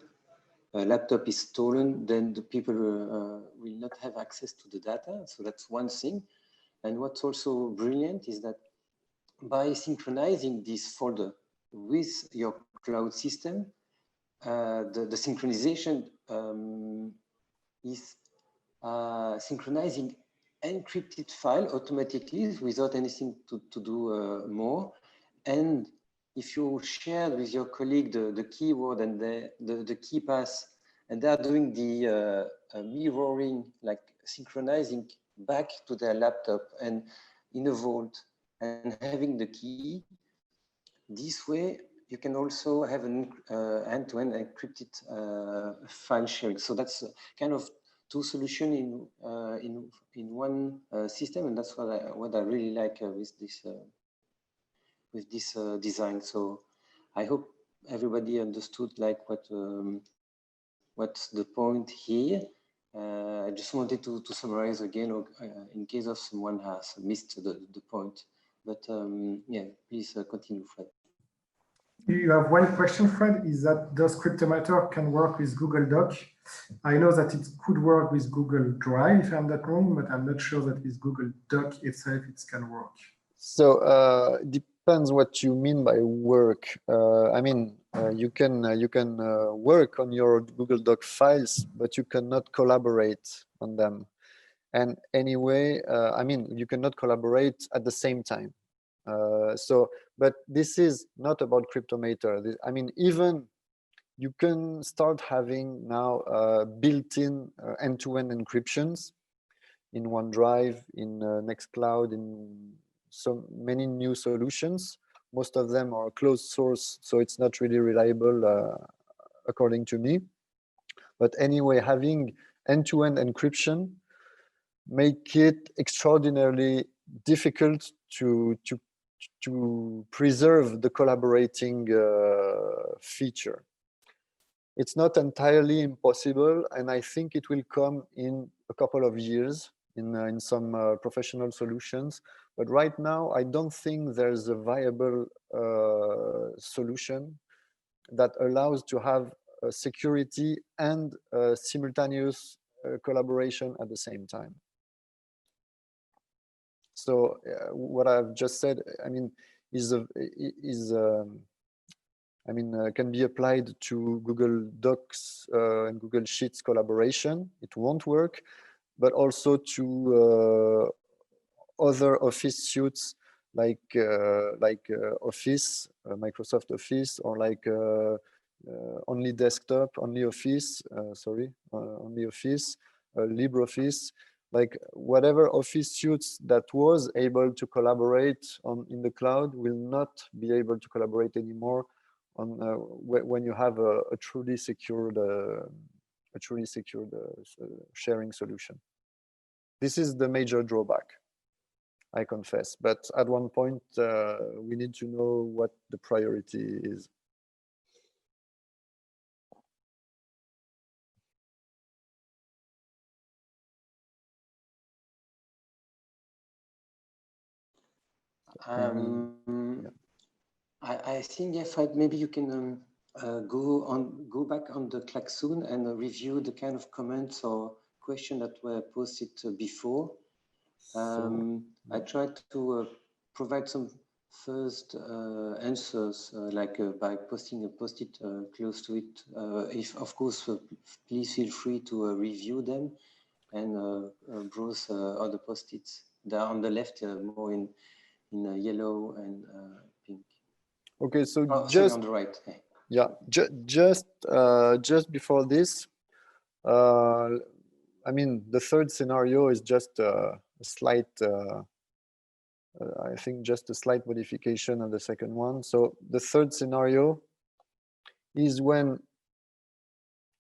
laptop is stolen, then the people will not have access to the data. So that's one thing. And what's also brilliant is that by synchronizing this folder with your cloud system, the synchronization is synchronizing encrypted file automatically without anything to do more. And if you share with your colleague the keyword and the key pass, and they are doing the mirroring, like synchronizing back to their laptop and in a vault, and having the key. This way, you can also have an end-to-end encrypted file sharing. So that's kind of two solutions in one system, and that's what I really like with this design. So I hope everybody understood like what's the point here. I just wanted to summarize again, in case of someone has missed the point. But yeah, please continue, Fred. You have one question, Fred, is that does Cryptomator can work with Google Doc? I know that it could work with Google Drive, if I'm not wrong, but I'm not sure that with Google Doc itself it can work. So depends what you mean by work. I mean, you can work on your Google Doc files, but you cannot collaborate on them. And anyway, I mean, you cannot collaborate at the same time. But this is not about Cryptomator. I mean, even you can start having now built-in end-to-end encryptions in OneDrive, in Nextcloud, in so many new solutions. Most of them are closed source, so it's not really reliable according to me. But anyway, having end-to-end encryption make it extraordinarily difficult to preserve the collaborating feature. It's not entirely impossible, and I think it will come in a couple of years in some professional solutions. But right now, I don't think there's a viable solution that allows to have security and simultaneous collaboration at the same time. So what I've just said, I mean, can be applied to Google Docs and Google Sheets collaboration. It won't work, but also to other Office suites like Office, Microsoft Office, or like only desktop, only Office, only Office, LibreOffice, like whatever Office suites that was able to collaborate in the cloud will not be able to collaborate anymore on when you have a truly secured sharing solution. This is the major drawback, I confess. But at one point, we need to know what the priority is. Yeah. I think if maybe you can go back on the klaxon and review the kind of comments or questions that were posted before. I tried to provide some first answers, like by posting a post-it close to it. If of course, please feel free to review them and browse other post-its. They're on the left, more in yellow and pink. Okay, so sorry, on the right. Yeah, just before this, I mean, the third scenario is just a slight, I think just a slight modification of the second one. So the third scenario is when,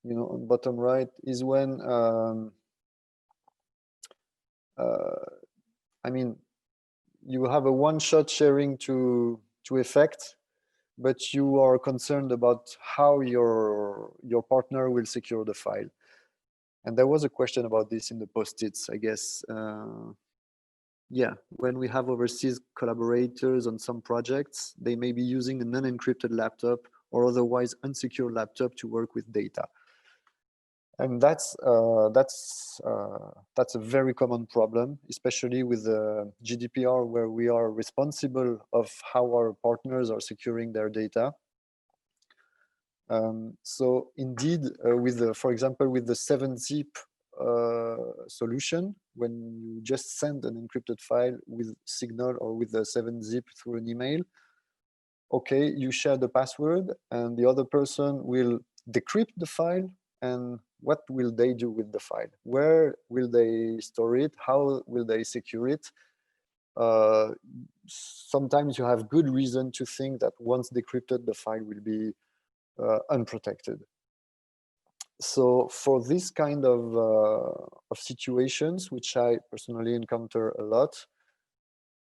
you know, on bottom right, is when, I mean, you have a one-shot sharing to effect, but you are concerned about how your partner will secure the file. And there was a question about this in the post-its, I guess. Yeah, when we have overseas collaborators on some projects, they may be using an unencrypted laptop or otherwise unsecured laptop to work with data. And that's a very common problem, especially with the GDPR, where we are responsible of how our partners are securing their data. So indeed, for example, with the 7-zip solution, when you just send an encrypted file with Signal or with the 7-zip through an email, okay, you share the password and the other person will decrypt the file. And what will they do with the file? Where will they store it? How will they secure it? sometimes you have good reason to think that once decrypted, the file will be unprotected. So for this kind of situations, which I personally encounter a lot,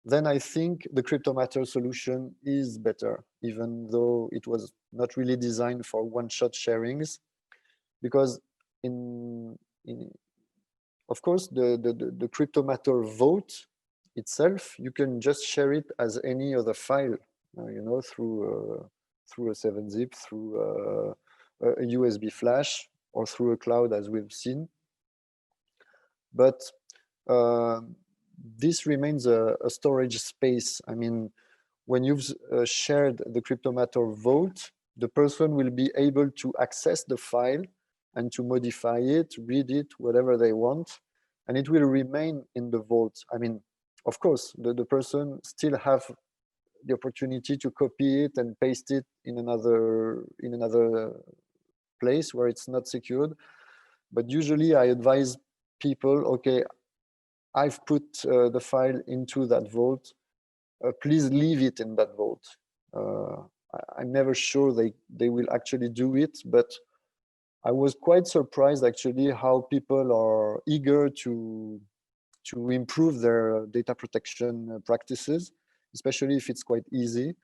then I think the Cryptomator solution is better, even though it was not really designed for one-shot sharings, because of course, the Cryptomator vote itself, you can just share it as any other file, you know, through a 7-zip, through a USB flash, or through a cloud, as we've seen. But this remains a storage space. I mean, when you've shared the Cryptomator vote, the person will be able to access the file and to modify it, read it, whatever they want, and it will remain in the vault. I mean, of course, the person still have the opportunity to copy it and paste it in another place where it's not secured. But usually I advise people, okay, I've put the file into that vault. Please leave it in that vault. I'm never sure they will actually do it, but I was quite surprised actually how people are eager to improve their data protection practices, especially if it's quite easy.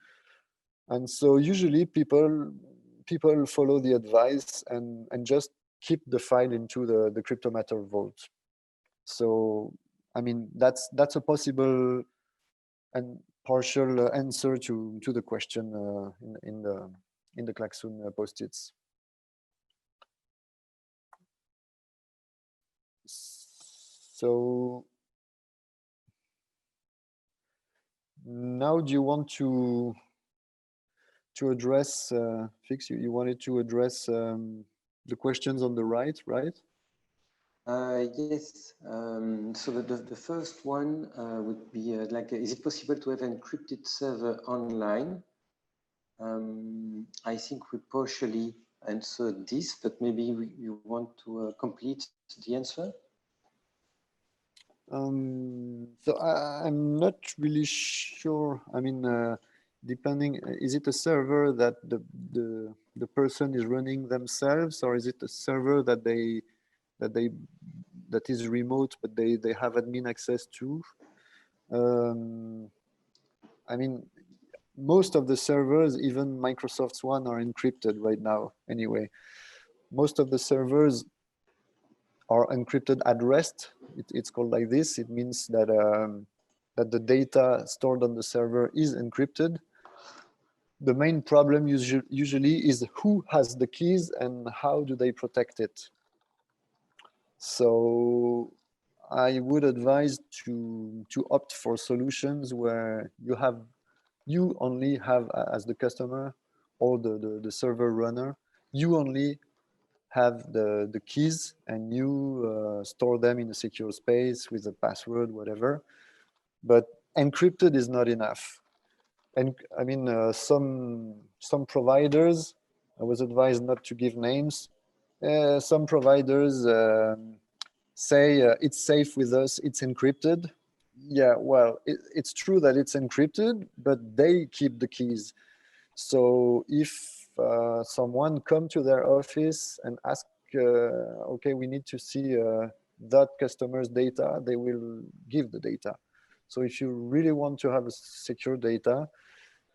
And so usually people follow the advice and just keep the file into the Cryptomator vault. So I mean, that's a possible and partial answer to the question in the Klaxoon post-its. So now, do you want to address Fix? You wanted to address the questions on the right? Yes. So the first one would be like, is it possible to have an encrypted server online? I think we partially answered this, but maybe you want to complete the answer? So I'm not really sure. I mean, depending, is it a server that the person is running themselves, or is it a server that is remote but they have admin access to? I mean, most of the servers, even Microsoft's one, are encrypted right now. Anyway, most of the servers are encrypted at rest. It's called like this. It means that that the data stored on the server is encrypted. The main problem usually is who has the keys and how do they protect it. So I would advise to opt for solutions where you only have, as the customer or the server runner, you only have the keys and you store them in a secure space with a password, whatever. But encrypted is not enough. And I mean, some providers, I was advised not to give names. Some providers say it's safe with us, it's encrypted. Yeah, well, it's true that it's encrypted, but they keep the keys. So if someone come to their office and ask, okay, we need to see that customer's data, they will give the data. So if you really want to have a secure data,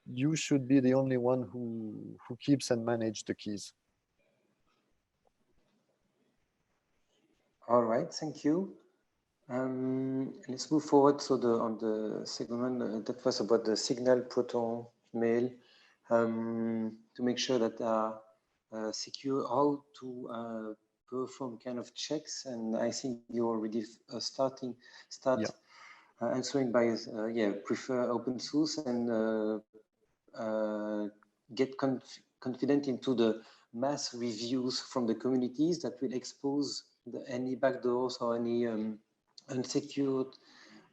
you should be the only one who keeps and manages the keys. All right, thank you. Let's move forward. So on the second one, that was about the signal proton mail, to make sure that secure, how to perform kind of checks. And I think you already start Yeah. answering by prefer open source and get confident into the mass reviews from the communities that will expose any backdoors or any unsecured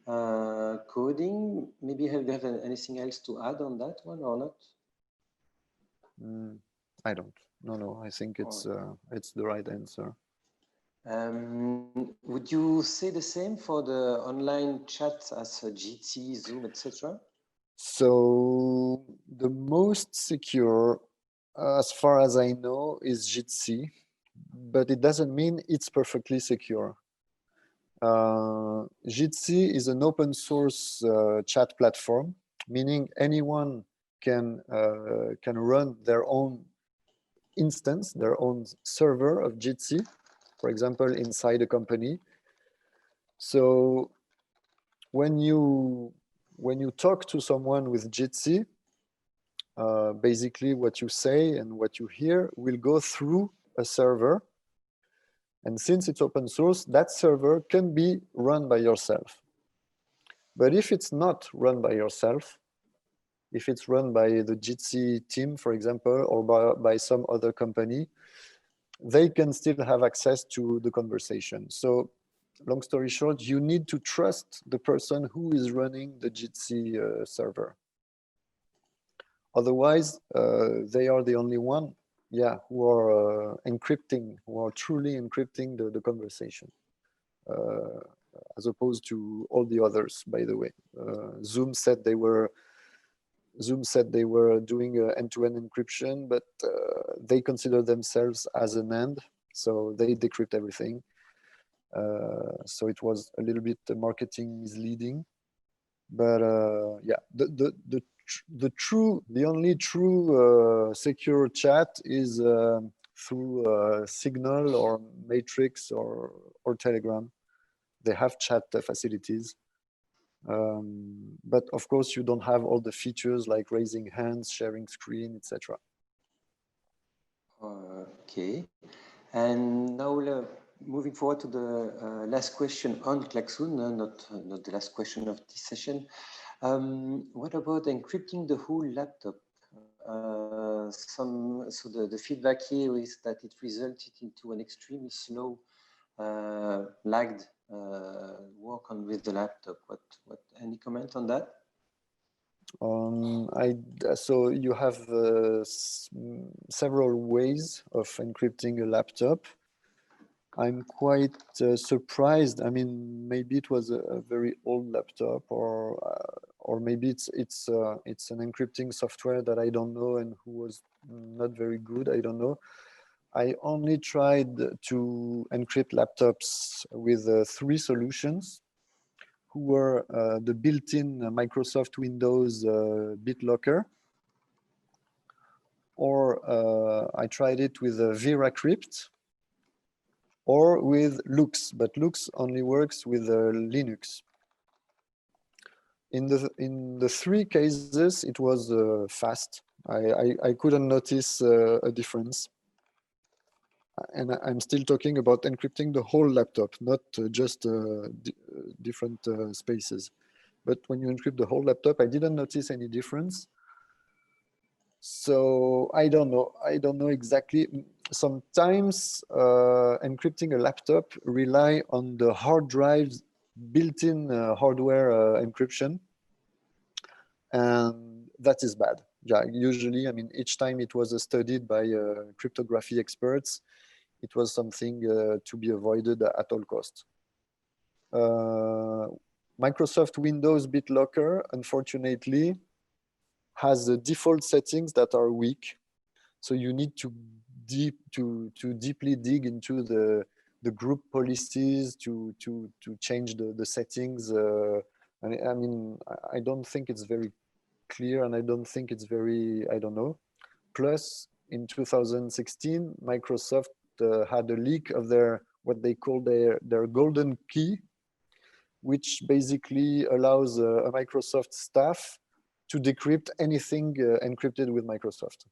coding. Maybe have you have anything else to add on that one or not? I don't. No, I think it's the right answer. Would you say the same for the online chat as Jitsi, Zoom, etc.? So the most secure, as far as I know, is Jitsi, but it doesn't mean it's perfectly secure. Jitsi is an open source chat platform, meaning anyone can run their own instance, their own server of Jitsi, for example, inside a company. So when you talk to someone with Jitsi, basically what you say and what you hear will go through a server. And since it's open source, that server can be run by yourself. But if it's not run by yourself, if it's run by the Jitsi team, for example, or by some other company, they can still have access to the conversation. So long story short, you need to trust the person who is running the Jitsi server. Otherwise, they are the only one, yeah, who are encrypting, who are truly encrypting the conversation, as opposed to all the others, by the way. Zoom said they were doing end-to-end encryption, but they consider themselves as an end, so they decrypt everything. So it was a little bit marketing misleading, but yeah, the only true secure chat is through Signal or Matrix or Telegram. They have chat facilities. But of course, you don't have all the features like raising hands, sharing screen, etc. Okay. And now moving forward to the last question on Klaxoon, not the last question of this session. What about encrypting the whole laptop? So the feedback here is that it resulted into an extremely slow, lagged work on with the laptop. Any comment on that? So you have several ways of encrypting a laptop. I'm quite surprised. I mean, maybe it was a very old laptop, or maybe it's an encrypting software that I don't know and who was not very good. I don't know. I only tried to encrypt laptops with 3 solutions, who were the built-in Microsoft Windows BitLocker, or I tried it with VeraCrypt, or with Lux, but Lux only works with Linux. In the 3 cases, it was fast. I couldn't notice a difference. And I'm still talking about encrypting the whole laptop, not just different spaces. But when you encrypt the whole laptop, I didn't notice any difference. So I don't know. I don't know exactly. Sometimes encrypting a laptop rely on the hard drive's built-in hardware encryption, and that is bad. Yeah, usually, I mean, each time it was studied by cryptography experts, it was something to be avoided at all costs. Microsoft Windows BitLocker, unfortunately, has the default settings that are weak. So you need to deeply dig into the group policies to change the settings. I mean, I don't think it's very clear, and I don't think it's very, I don't know. Plus, in 2016, Microsoft had a leak of what they call their golden key, which basically allows a Microsoft staff to decrypt anything encrypted with Microsoft.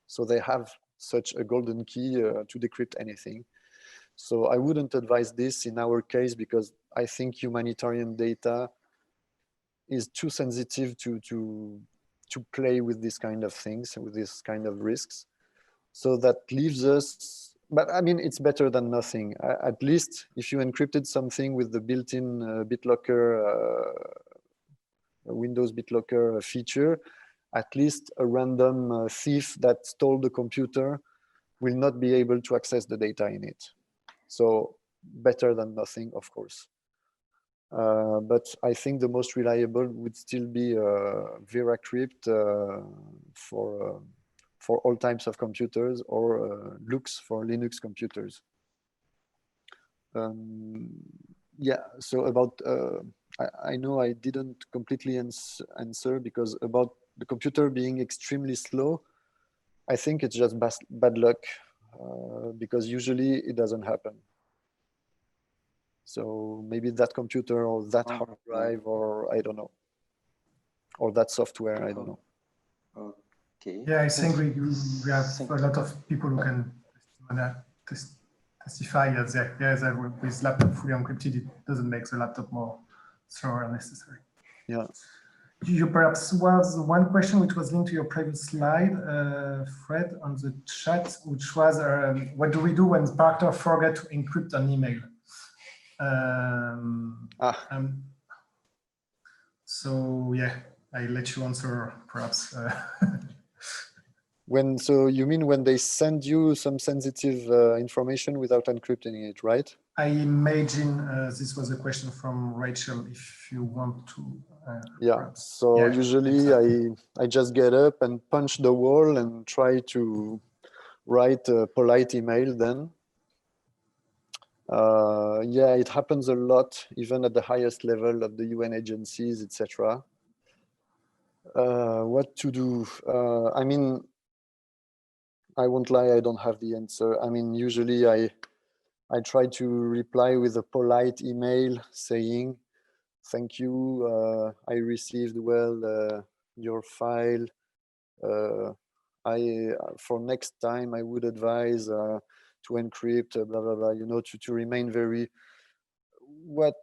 So they have such a golden key to decrypt anything. So I wouldn't advise this in our case, because I think humanitarian data is too sensitive to play with this kind of things, with this kind of risks. So that leaves us, but I mean, it's better than nothing. At least if you encrypted something with the built-in BitLocker, Windows BitLocker feature, at least a random thief that stole the computer will not be able to access the data in it. So better than nothing, of course. But I think the most reliable would still be VeraCrypt for all types of computers, or Lux for Linux computers. Yeah, so about, I know I didn't completely answer, because about the computer being extremely slow, I think it's just bad luck, because usually it doesn't happen. So maybe that computer or that hard drive, or I don't know, or that software, I don't know. Okay. Yeah, I think we have a lot of people who can testify that with laptop fully encrypted, it doesn't make the laptop more slower necessary. Yeah. You perhaps was one question which was linked to your previous slide, Fred, on the chat, which was, what do we do when Sparkter forget to encrypt an email? So yeah, I let you answer perhaps. So you mean when they send you some sensitive information without encrypting it, right? I imagine this was a question from Rachel, if you want to. Yeah, perhaps. So yeah, usually exactly. I just get up and punch the wall and try to write a polite email then. Yeah, it happens a lot, even at the highest level of the UN agencies, etc. What to do? I mean, I won't lie, I don't have the answer. I mean, usually I try to reply with a polite email saying, thank you, I received your file. For next time, I would advise to encrypt, blah, blah, blah, you know, to remain very, what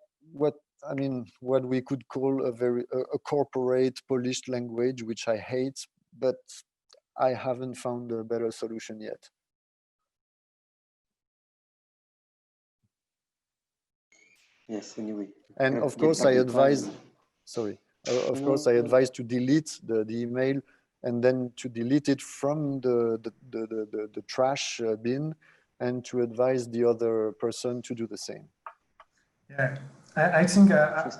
we could call a corporate polished language, which I hate, but I haven't found a better solution yet. Yes, anyway. And of course, I advise, sorry, of course, I advise to delete the email, and then to delete it from the trash bin, and to advise the other person to do the same. Yeah, I think as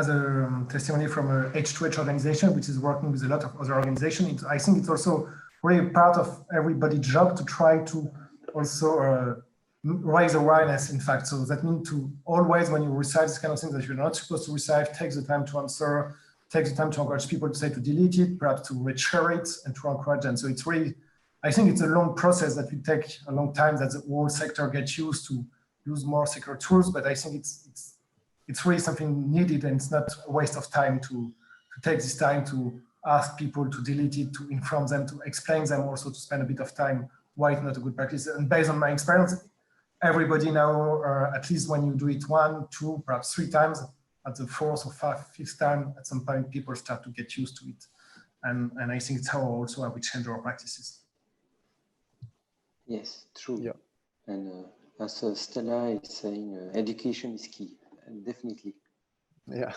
a testimony from a H2H organization, which is working with a lot of other organizations, I think it's also really part of everybody's job to try to also raise awareness, in fact. So that means to always, when you receive this kind of thing that you're not supposed to receive, take the time to answer, take the time to encourage people to say to delete it, perhaps to reshare it, and to encourage them. So it's really, I think it's a long process that will take a long time, that the whole sector gets used to use more secure tools, but I think it's really something needed, and it's not a waste of time to take this time to ask people to delete it, to inform them, to explain them, also to spend a bit of time why it's not a good practice. And based on my experience, everybody now, at least when you do it 1, 2, perhaps 3 times, at the 4th or 5th time, at some point people start to get used to it. And I think it's how also we change our practices. Yes, true. Yeah. And as Stella is saying, education is key, definitely. Yeah.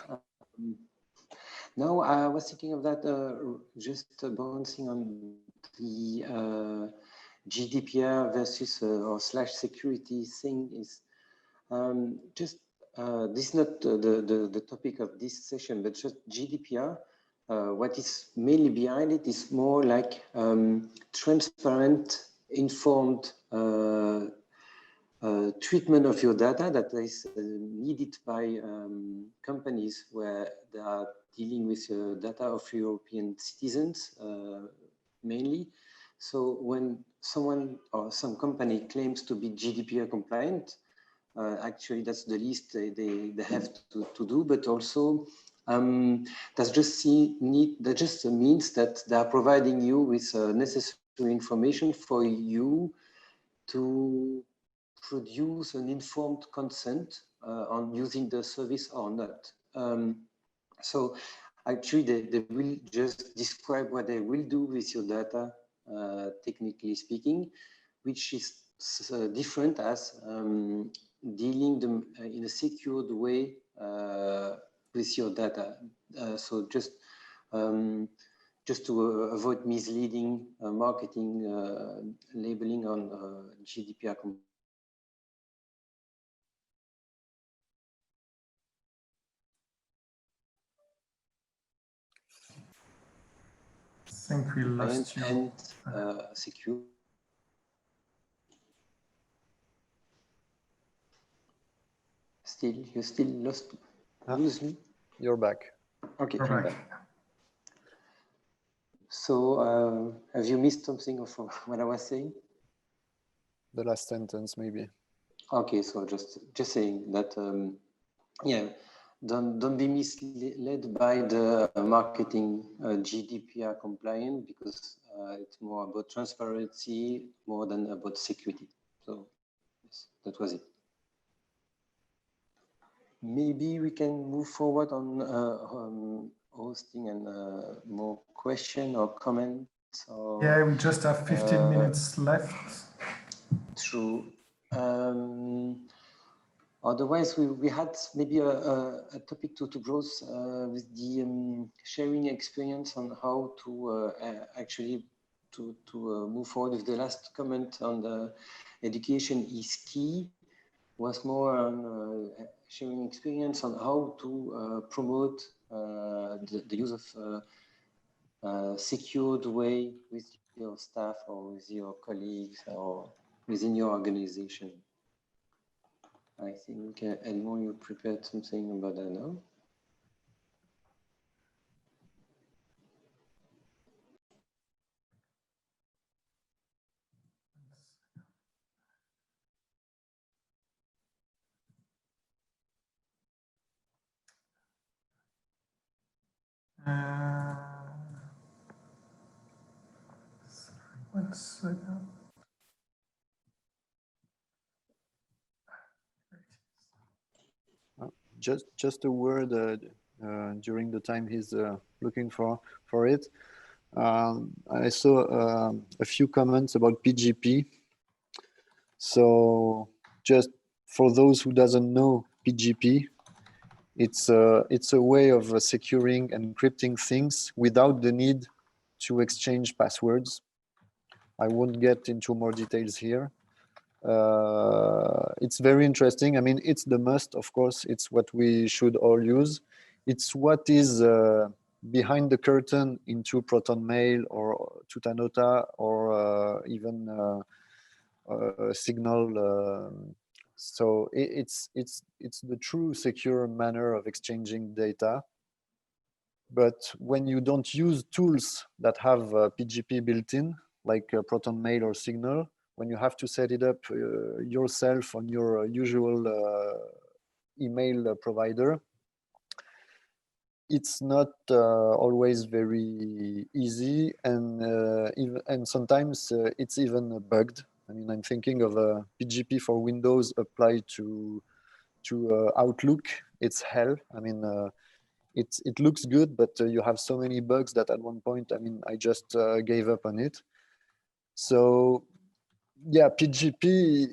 Now, I was thinking of that, just bouncing on the GDPR versus or /security thing is just, this is not the topic of this session, but just GDPR. What is mainly behind it is more like transparent, informed treatment of your data that is needed by companies where they are dealing with data of European citizens mainly. So when someone or some company claims to be GDPR compliant, actually that's the least they have to do, but also that just means that they are providing you with necessary information for you to produce an informed consent on using the service or not. So actually they will just describe what they will do with your data, technically speaking, which is different as dealing them in a secured way with your data. So just to avoid misleading marketing labeling on GDPR think we lost you. And secure. You still lose me? You're back. Okay, You're I'm back. back. So have you missed something of what I was saying? The last sentence, maybe. Okay, so just saying that, yeah, don't be misled by the marketing GDPR compliant, because it's more about transparency more than about security. So yes, that was it. Maybe we can move forward on hosting and more question or comments. Or, yeah, we just have 15 minutes left. True. Otherwise, we had maybe a topic to browse with the sharing experience on how to actually to move forward with the last comment on the education is key. Was more on sharing experience on how to promote the use of secured way with your staff or with your colleagues or within your organization. I think, Edmond, you prepared something about that now? Sorry, 1 second. Just a word during the time he's looking for it. I saw a few comments about PGP. So just for those who doesn't know PGP, it's a way of securing and encrypting things without the need to exchange passwords. I won't get into more details here. It's very interesting. I mean, it's the must, of course. It's what we should all use. It's what is behind the curtain into Proton Mail or Tutanota or even Signal. So it's the true secure manner of exchanging data. But when you don't use tools that have PGP built in, like Proton Mail or Signal, when you have to set it up yourself on your usual email provider, it's not always very easy, and sometimes it's even bugged. I mean, I'm thinking of a PGP for Windows applied to Outlook. It's hell. I mean, it looks good, but you have so many bugs that at one point, I mean, I just gave up on it. So yeah, PGP,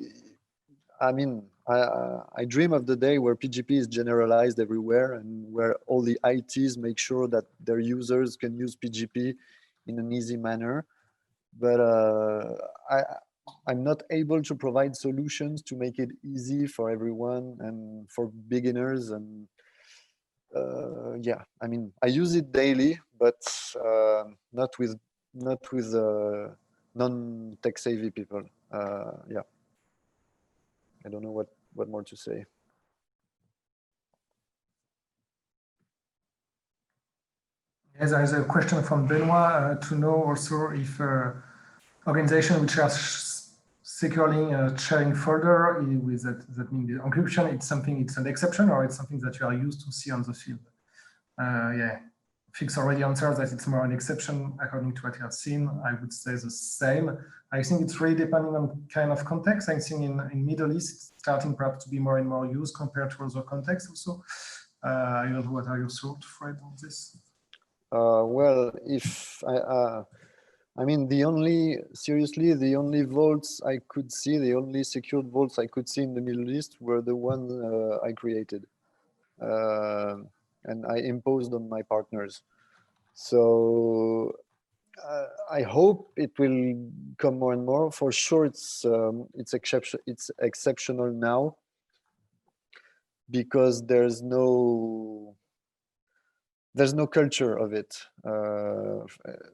I mean, I dream of the day where PGP is generalized everywhere and where all the ITs make sure that their users can use PGP in an easy manner. But I'm not able to provide solutions to make it easy for everyone and for beginners. And yeah, I mean, I use it daily, but not with non-tech savvy people. Yeah, I don't know what more to say. Yes, there is a question from Benoit to know also if organizations which are securely sharing further with that means the encryption, it's an exception, or it's something that you are used to see on the field. Yeah, Fix already answered that it's more an exception according to what you have seen. I would say the same. I think it's really depending on kind of context. I think in Middle East, it's starting perhaps to be more and more used compared to other contexts also. I don't know, what are your thoughts, Fred, on this? Well, if I mean, the only vaults I could see, the only secured vaults I could see in the Middle East were the ones I created and I imposed on my partners. So I hope it will come more and more. For sure, it's exceptional now because there's no there's no culture of it.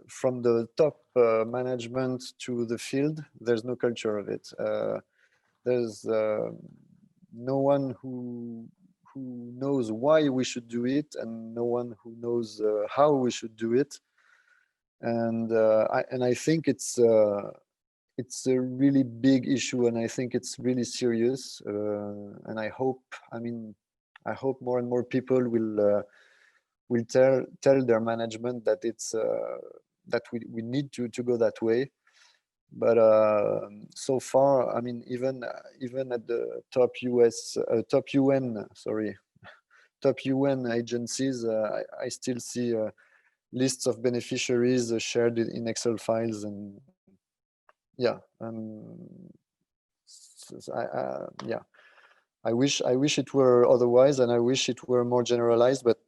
From the top management to the field, there's no culture of it. There's no one who knows why we should do it, and no one who knows how we should do it. And I think it's a really big issue, and I think it's really serious. And I hope more and more people will tell their management that it's that we need to go that way. But so far, I mean, even at the top UN agencies, I still see lists of beneficiaries shared in Excel files, and yeah, I wish it were otherwise, and I wish it were more generalized. But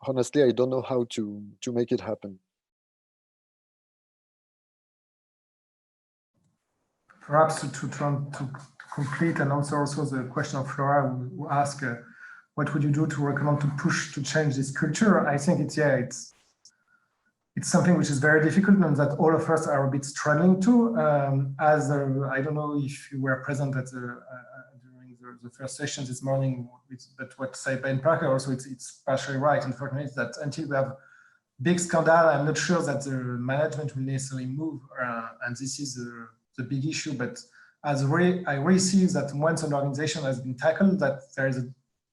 honestly, I don't know how to make it happen. Perhaps to complete and answer also the question of Flora, who asked, what would you do to recommend to push to change this culture? I think it's something which is very difficult, and that all of us are a bit struggling to. I don't know if you were present at during the first session this morning, but what said by Parker also, it's partially right. Unfortunately, is that until we have big scandal, I'm not sure that the management will necessarily move, and this is the big issue. But I really see that once an organization has been tackled, that there is a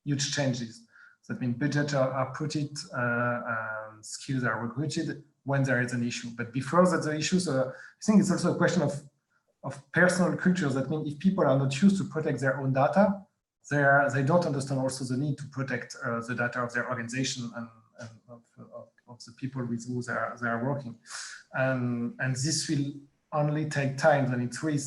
huge changes. So that means budgets are put it, skills are recruited when there is an issue. But before that, the issues, I think it's also a question of personal cultures. That means if people are not used to protect their own data, they don't understand also the need to protect the data of their organization and of the people with who they are working. And this will only take time, and it's really,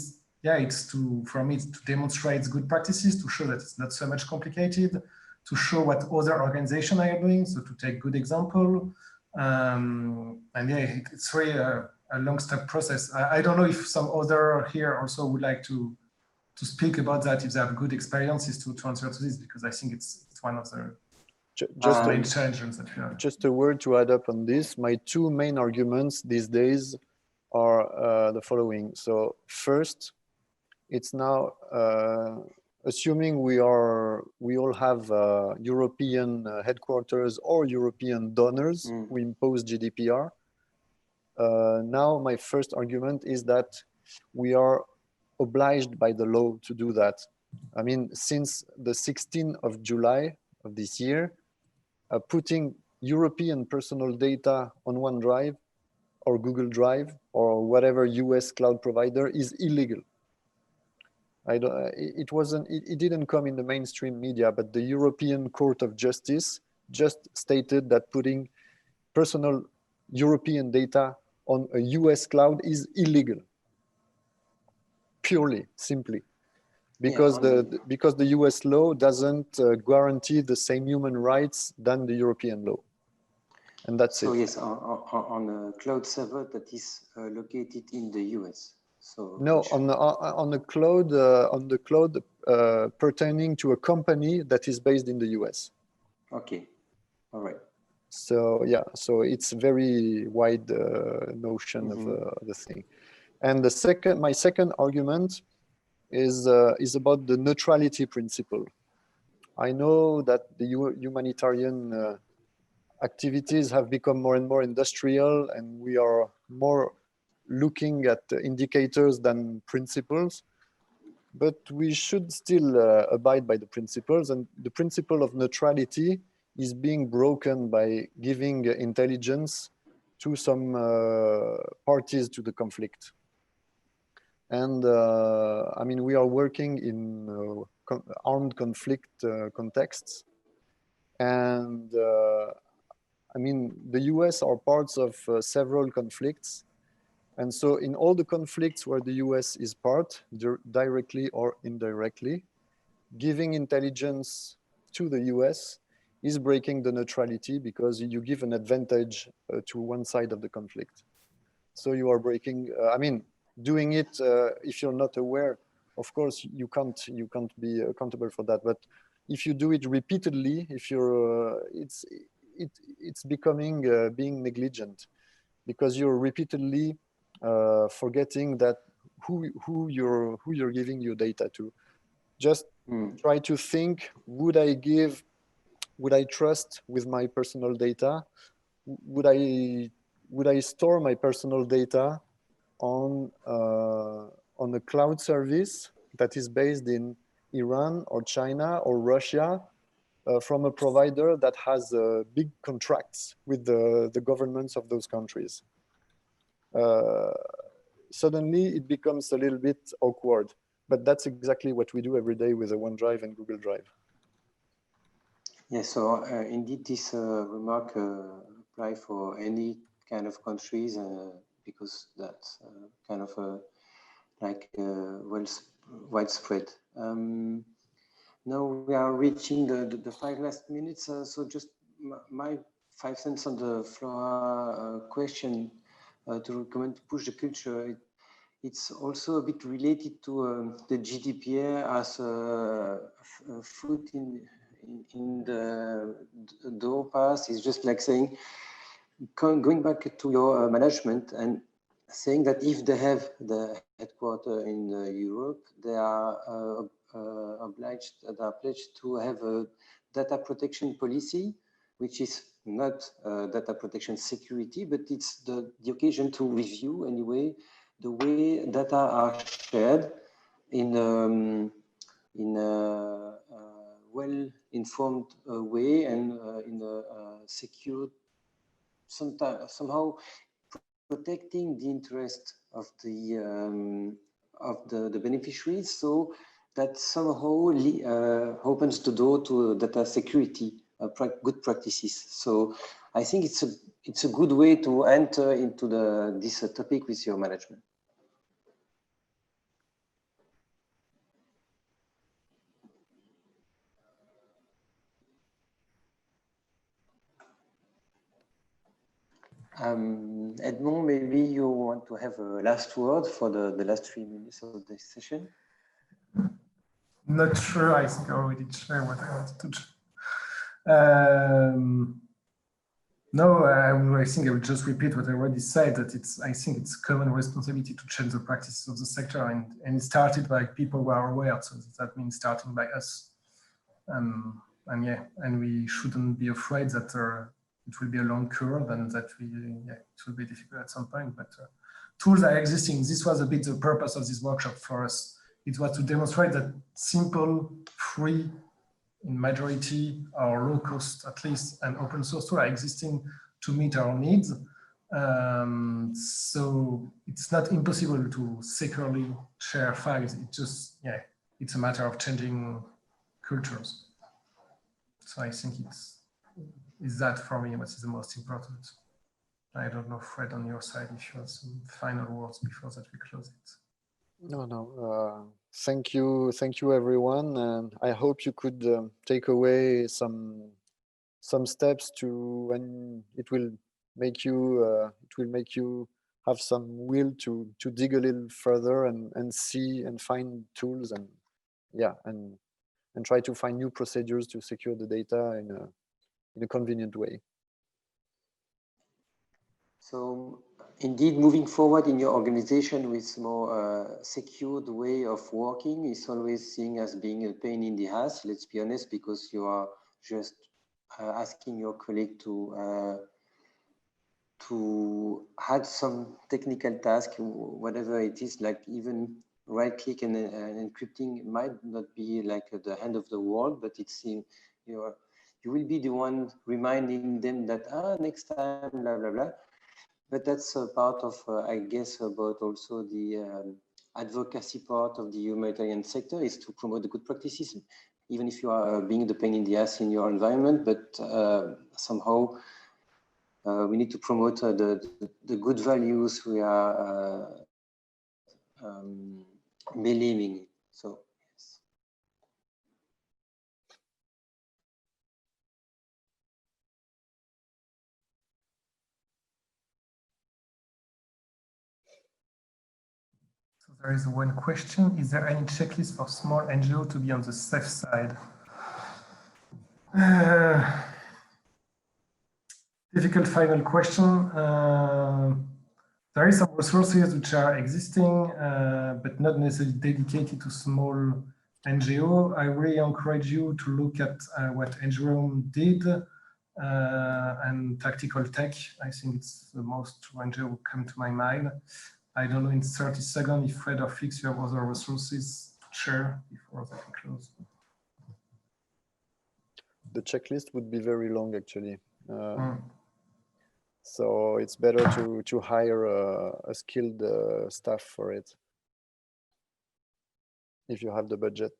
for me, to demonstrate good practices, to show that it's not so much complicated, to show what other organizations are doing, so to take good example. And it's really a long step process. I don't know if some other here also would like to speak about that, if they have good experiences to answer to this, because I think it's one of the main challenges that we have. Just a word to add up on this. My two main arguments these days are the following. So first, it's now assuming we all have European headquarters or European donors who impose GDPR. Now my first argument is that we are obliged by the law to do that. I mean, since the 16th of July of this year, putting European personal data on OneDrive or Google Drive or whatever US cloud provider is illegal. It didn't come in the mainstream media, but the European Court of Justice just stated that putting personal European data on a US cloud is illegal. Purely, simply. Because the US law doesn't guarantee the same human rights than the European law. And that's it. So yes, on a cloud server that is located in the US. So no, on the cloud pertaining to a company that is based in the US. Okay, all right. So yeah, so it's very wide notion of the thing. And my second argument is about the neutrality principle. I know that the humanitarian activities have become more and more industrial, and we are more looking at indicators than principles, but we should still abide by the principles. And the principle of neutrality is being broken by giving intelligence to some parties to the conflict. And I mean, we are working in armed conflict contexts. And I mean, the US are parts of several conflicts. And so in all the conflicts where the US is part, directly or indirectly, giving intelligence to the US is breaking the neutrality, because you give an advantage to one side of the conflict. So you are breaking, I mean, doing it, if you're not aware, of course, you can't be accountable for that. But if you do it repeatedly, if you're, it's becoming being negligent, because you're repeatedly forgetting that who you're giving your data to. Just try to think: would I trust with my personal data? Would I store my personal data on a cloud service that is based in Iran or China or Russia, from a provider that has big contracts with the governments of those countries? Suddenly it becomes a little bit awkward, but that's exactly what we do every day with the OneDrive and Google Drive. Yeah, so indeed this remark apply for any kind of countries, because that's kind of well widespread. Now we are reaching the 5 last minutes, so just my 5 cents on the Flora question to recommend to push the culture. It's also a bit related to the GDPR as a foot in the door pass. Is just like saying, going back to your management and saying that if they have the headquarters in Europe, they are pledged to have a data protection policy, which is not data protection security, but it's the occasion to review anyway the way data are shared in a well-informed way and in a secure, somehow protecting the interest of the beneficiaries, so that somehow opens the door to data security, good practices. So I think it's a good way to enter into this topic with your management. Edmond, maybe you want to have a last word for the last 3 minutes of this session? Not sure. I think I already shared what I wanted to share. No, I think I will just repeat what I already said, that I think it's common responsibility to change the practices of the sector, and it started by people who are aware. So that means starting by us. And we shouldn't be afraid that it will be a long curve and that it will be difficult at some point, but tools are existing. This was a bit the purpose of this workshop for us. It was to demonstrate that simple, free, in majority, or low cost at least, and open source tools are existing to meet our needs. So it's not impossible to securely share files. It just, it's a matter of changing cultures. So I think is that for me what is the most important. I don't know, Fred, on your side, if you have some final words before that we close it. No. Thank you, everyone, and I hope you could take away some steps and it will make you have some will to dig a little further and see and find tools and try to find new procedures to secure the data in a convenient way. So indeed, moving forward in your organization with more secured way of working is always seen as being a pain in the ass, let's be honest, because you are just asking your colleague to add some technical task, whatever it is, like even right click and encrypting might not be like the end of the world, but it's in you will be the one reminding them that next time, blah, blah, blah. But that's a part of, I guess, about also the advocacy part of the humanitarian sector is to promote the good practices, even if you are being the pain in the ass in your environment, but somehow we need to promote the good values we are believing. So, yes. So there is one question. Is there any checklist for small NGO to be on the safe side? Difficult final question. There is some resources which are existing, but not necessarily dedicated to small NGO. I really encourage you to look at what NGO did and Tactical Tech. I think it's the most NGO come to my mind. I don't know in 30 seconds if Fred or Fix you have other resources to share before I close. The checklist would be very long, actually. So it's better to hire a skilled staff for it, if you have the budget.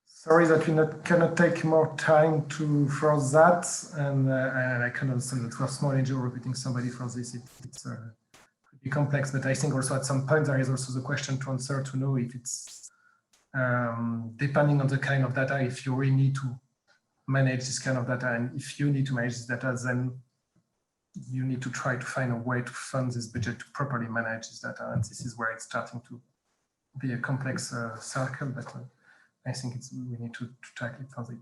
Sorry that we cannot take more time for that, and I can understand that for a small NGO recruiting somebody for this, it's pretty complex. But I think also at some point there is also the question to answer to know if it's depending on the kind of data, if you really need to manage this kind of data, and if you need to manage this data, then you need to try to find a way to fund this budget to properly manage this data. And this is where it's starting to be a complex circle, but I think we need to tackle it for it.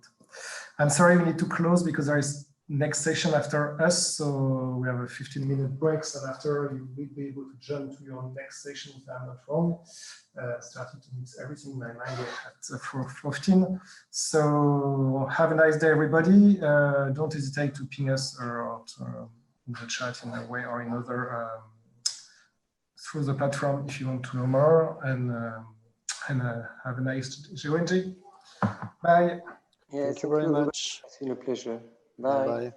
I'm sorry, we need to close because there is next session after us. So we have a 15-minute break, and after you will be able to jump to your next session if I'm not wrong. Starting to mix everything in my mind at 4:15. So have a nice day, everybody. Don't hesitate to ping us or in the chat in a way or another through the platform if you want to know more. And have a nice GONG. Bye. Yeah, Thank you very much. It's been a pleasure. Bye. Bye.